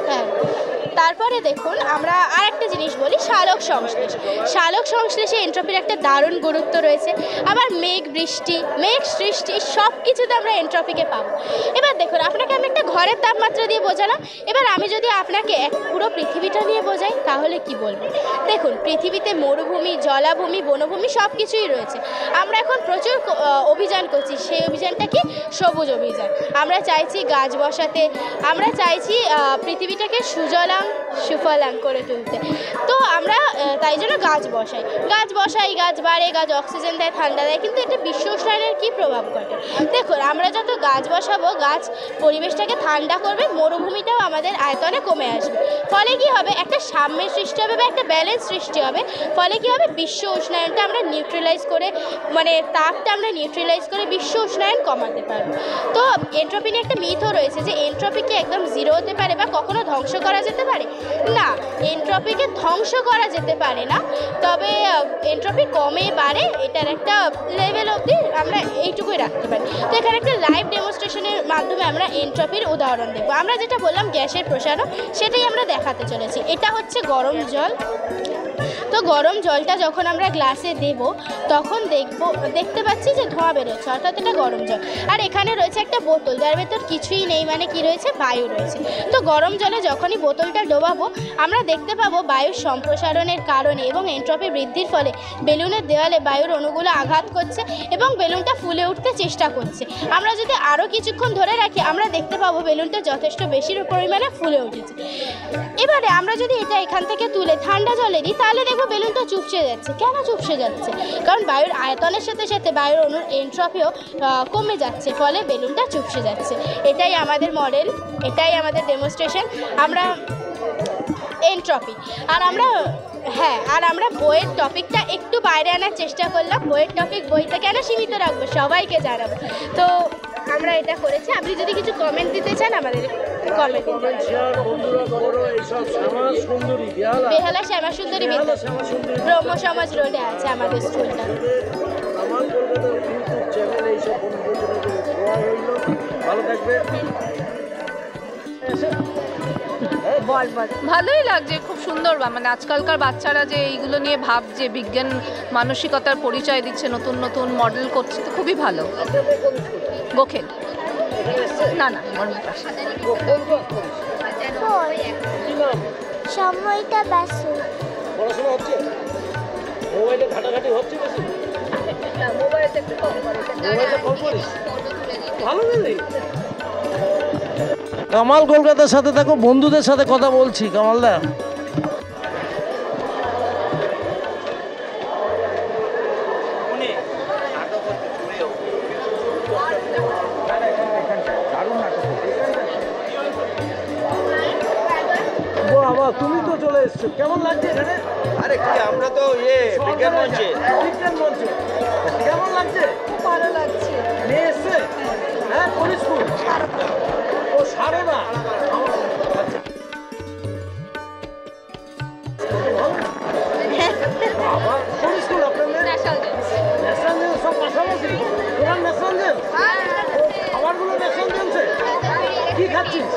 হ্যাঁ, তারপরে দেখুন আমরা আর একটা জিনিস বলি, সালোক সংশ্লেষ। সালোক সংশ্লেষে এনট্রপির একটা দারুণ গুরুত্ব রয়েছে। আবার মেঘ বৃষ্টি, মেঘ সৃষ্টি, সব কিছুতে আমরা এনট্রপিকে পাবো। এবার দেখুন আপনাকে আমি একটা ঘরের তাপমাত্রা দিয়ে বোঝালাম, এবার আমি যদি আপনাকে পুরো পৃথিবীটা নিয়ে বোঝাই তাহলে কি বলবো? দেখুন পৃথিবীতে মরুভূমি, জলাভূমি, বনভূমি সব কিছুই রয়েছে। আমরা এখন প্রচুর অভিযান করছি, সেই অভিযানটা কি? সবুজ অভিযান। আমরা চাইছি গাছ বসাতে, আমরা চাইছি পৃথিবীটাকে সুজলাং সুফলাং করে তুলতে। তো আমরা তাই জন্য গাছ বসাই, গাছ বাড়ে, গাছ অক্সিজেন দেয়, ঠান্ডা দেয়, কিন্তু এটা বিশ্ব উষ্ণায়নের কী প্রভাব ঘটে? দেখুন আমরা যত গাছ বসাবো গাছ পরিবেশটাকে ঠান্ডা করবে, মরুভূমিটাও আমাদের আয়তনে কমে আসবে। ফলে কি হবে, একটা সাম্যের সৃষ্টি হবে বা একটা ব্যালেন্স সৃষ্টি হবে। ফলে কি হবে, বিশ্ব উষ্ণায়নটা আমরা নিউট্রালাইজ করে, তাপটা আমরা নিউট্রালাইজ করে বিশ্ব উষ্ণায়ন কমাতে পারবো। তো এনট্রপি নিয়ে একটা মিথও রয়েছে যে এনট্রপি কি একদম জিরো হতে পারে বা কখনো ধ্বংস করা যেতে পারে? না, এনট্রপিকে ধ্বংস করা যেতে পারে না, তবে এনট্রপি কমে বাড়ে, এটার একটা লেভেল অবধি আমরা এইটুকুই রাখতে পারি। তো এখানে একটা লাইভ ডেমনস্ট্রেশনের মাধ্যমে আমরা এনট্রপির উদাহরণ দেখব। আমরা যেটা বললাম গ্যাসের প্রসারণ, সেটাই আমরা দেখাতে চলেছি। এটা হচ্ছে গরম জল। তো গরম জলটা যখন আমরা গ্লাসে দেব তখন দেখতে পাচ্ছি যে ধোঁয়া বেরোচ্ছে, অর্থাৎ এটা গরম জল। আর এখানে রয়েছে একটা বোতল, যার ভেতর কিছুই নেই, মানে কি রয়েছে, বায়ু রয়েছে। তো গরম জলে যখনই বোতলটা ডোবাবো আমরা দেখতে পাবো বায়ুর সম্প্রসারণের কারণে এবং এনট্রপি বৃদ্ধির ফলে বেলুনের দেওয়ালে বায়ুর অণুগুলো আঘাত করছে এবং বেলুনটা ফুলে উঠতে চেষ্টা করছে। আমরা যদি আরও কিছুক্ষণ ধরে রাখি আমরা দেখতে পাবো বেলুনটা যথেষ্ট বেশি পরিমাণে ফুলে উঠেছে। এবারে আমরা যদি এটা এখান থেকে তুলে ঠান্ডা জলে দিই তাহলে দেখবো বেলুনটা চুপসে যাচ্ছে। কেন চুপসে যাচ্ছে? কারণ বায়ুর আয়তনের সাথে সাথে বায়ুর অণুর এনট্রপিও কমে যাচ্ছে, ফলে বেলুনটা চুপসে যাচ্ছে। এটাই আমাদের মডেল, এটাই আমাদের ডেমনস্ট্রেশন, আমরা এনট্রপি। আর আমরা বইয়ের টপিকটা একটু বাইরে আনার চেষ্টা করলাম। বইয়ের টপিক বইতে কেন সীমিত রাখবো, সবাইকে জানাবো। তো আমরা এটা করেছি। আপনি যদি কিছু কমেন্ট দিতে চান আমাদের কমেন্ট। বেহালা শ্যামা সুন্দরী বিদ্যালয়, ব্রহ্ম সমাজ রোডে আছে আমাদের স্কুলটা। ভালোই লাগছে, খুব সুন্দর। আজকালকার বাচ্চারা যে এইগুলো নিয়ে ভাবছে, বিজ্ঞান মানসিকতার পরিচয় দিচ্ছে, নতুন নতুন মডেল করছে, তো খুবই ভালো। গোখেল না সময়টা ব্যস্ত। পড়াশোনা হচ্ছে, মোবাইলে ঘাটাঘাটি হচ্ছে বেশি, মোবাইলটা একটু কম করিস, ভালো নেই। কামাল কলকাতার সাথে থাকো, বন্ধুদের সাথে কথা বলছি। কামালদা, তুমি তো চলে এসছো, কেমন লাগছে এখানে? আরে কি, আমরা তো বিজ্ঞান মঞ্চে। কেমন লাগছে? ভালো লাগছে। মেয়ে এসছে? হ্যাঁ, কোন স্কুল? ও সারদা। কোন স্কুল আপনার মেয়ে? National James. সব পাশাপাশি? তোমার ন্যাশনাল জেমস? খাবারগুলো কি খাচ্ছিস?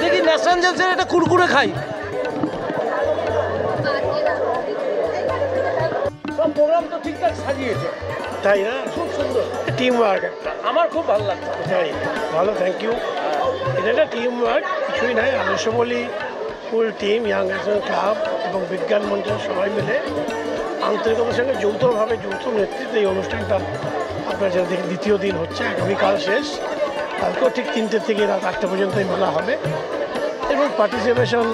দেখি ন্যাশনাল জেমসের এটা কুরকুরে খাই। সব প্রোগ্রাম তো ঠিকঠাক সাজিয়েছে, তাই না? খুব সুন্দর টিম ওয়ার্ক, আমার খুব ভালো লাগছে। তাই ভালো, থ্যাংক ইউ। এটা একটা টিম ওয়ার্ক, কিছুই নাই। আদর্শ বলি full team, young national club এবং বিজ্ঞান মঞ্চের সবাই মিলে আন্তরিকতার সঙ্গে যৌথভাবে যৌথ নেতৃত্বে এই অনুষ্ঠানটা আপনার যেটা দেখি দ্বিতীয় দিন হচ্ছে, আগামীকাল শেষ। কালকেও ঠিক 3টে থেকে রাত 8টা পর্যন্ত এই মেলা হবে এবং পার্টিসিপেশন,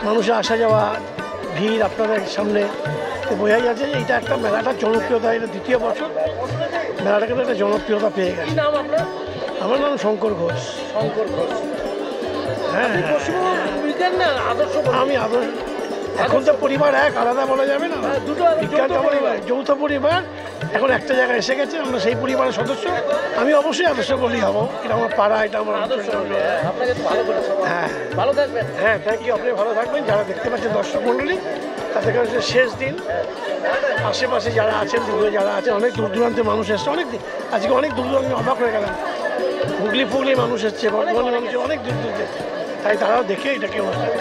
মানুষের আসা যাওয়া, ভিড় আপনাদের সামনে বোঝাই যাচ্ছে যে এইটা একটা মেলাটার জনপ্রিয়তা, এটা দ্বিতীয় বছর মেলাটা কিন্তু একটা জনপ্রিয়তা পেয়ে গেছে। নাম আপনার? আমার নাম শঙ্কর ঘোষ। শঙ্কর ঘোষ। হ্যাঁ, বিজ্ঞান না আদর্শ? আমি আদর্শ। এখন তো পরিবার এক, আলাদা বলা যাবে না। বিজ্ঞানটা পরিবার, যৌথ পরিবার এখন একটা জায়গায় এসে গেছে, আমরা সেই পরিবারের সদস্য। আমি অবশ্যই আদর্শ বলি হব, এটা আমার পাড়া, এটা আমার আদর্শ। আপনাকে তো ভালো বলেছে। হ্যাঁ, ভালো থাকবেন। হ্যাঁ, থ্যাংক ইউ। আপনি ভালো থাকবেন। যারা দেখতে পাচ্ছেন দর্শক মণ্ডলী, তাদের কাছে শেষ দিন, আশেপাশে যারা আছেন, দূরে যারা আছেন, অনেক দূর দূরান্তের মানুষ এসছে, অনেক দিন আজকে অনেক দূর দূরান্তে অবাক হয়ে গেলাম। হুগলি ফুগলি মানুষ এসছে, বর্ধমানের মানুষ অনেক দূর দূর থেকে, তাই তারাও দেখে এটাকে অনুষ্ঠান।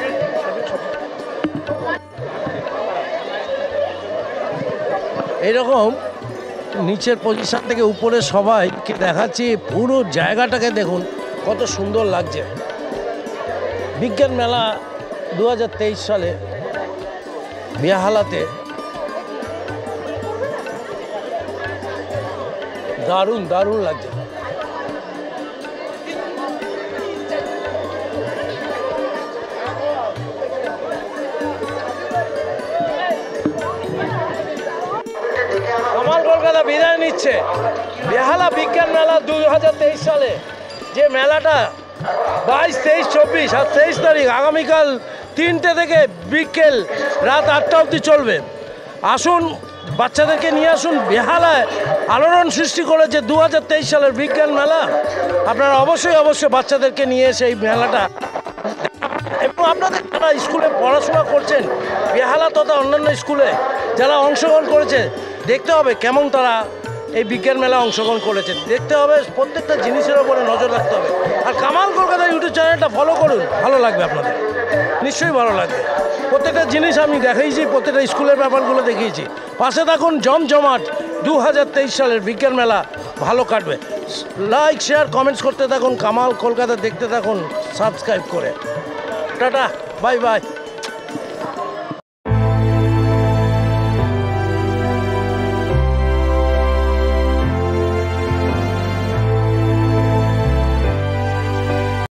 এইরকম নিচের পজিশন থেকে উপরে সবাইকে দেখাচ্ছি, পুরো জায়গাটাকে দেখুন কত সুন্দর লাগছে। বিজ্ঞান মেলা 2023 সালে বেহালাতে দারুণ দারুণ লাগছে। কামাল কলকাতা বিদায় নিচ্ছে। বেহালা বিজ্ঞান মেলা 2023 সালে যে মেলাটা 22, 23, 24 আর 23 তারিখ আগামীকাল 3টে থেকে বিকেল রাত 8টা অবধি চলবে। আসুন, বাচ্চাদেরকে নিয়ে আসুন। বেহালায় আলোড়ন সৃষ্টি করেছে 2023 সালের বিজ্ঞান মেলা। আপনারা অবশ্যই অবশ্যই বাচ্চাদেরকে নিয়ে এসে এই মেলাটা, এবং আপনাদের যারা স্কুলে পড়াশোনা করছেন, বেহালা তথা অন্যান্য স্কুলে যারা অংশগ্রহণ করেছে, দেখতে হবে কেমন তারা এই বিজ্ঞান মেলা অংশগ্রহণ করেছে। দেখতে হবে, প্রত্যেকটা জিনিসের ওপরে নজর রাখতে হবে। আর কামাল কলকাতা ইউটিউব চ্যানেলটা ফলো করুন, ভালো লাগবে আপনাদের, নিশ্চয়ই ভালো লাগবে। প্রত্যেকটা জিনিস আমি দেখিয়েছি, প্রত্যেকটা স্কুলের ব্যাপারগুলো দেখিয়েছি। পাশে থাকুন, জমজমাট 2023 সালের বিজ্ঞান মেলা ভালো কাটবে। লাইক, শেয়ার, কমেন্টস করতে থাকুন। কামাল কলকাতা দেখতে থাকুন সাবস্ক্রাইব করে। Tata, bye bye.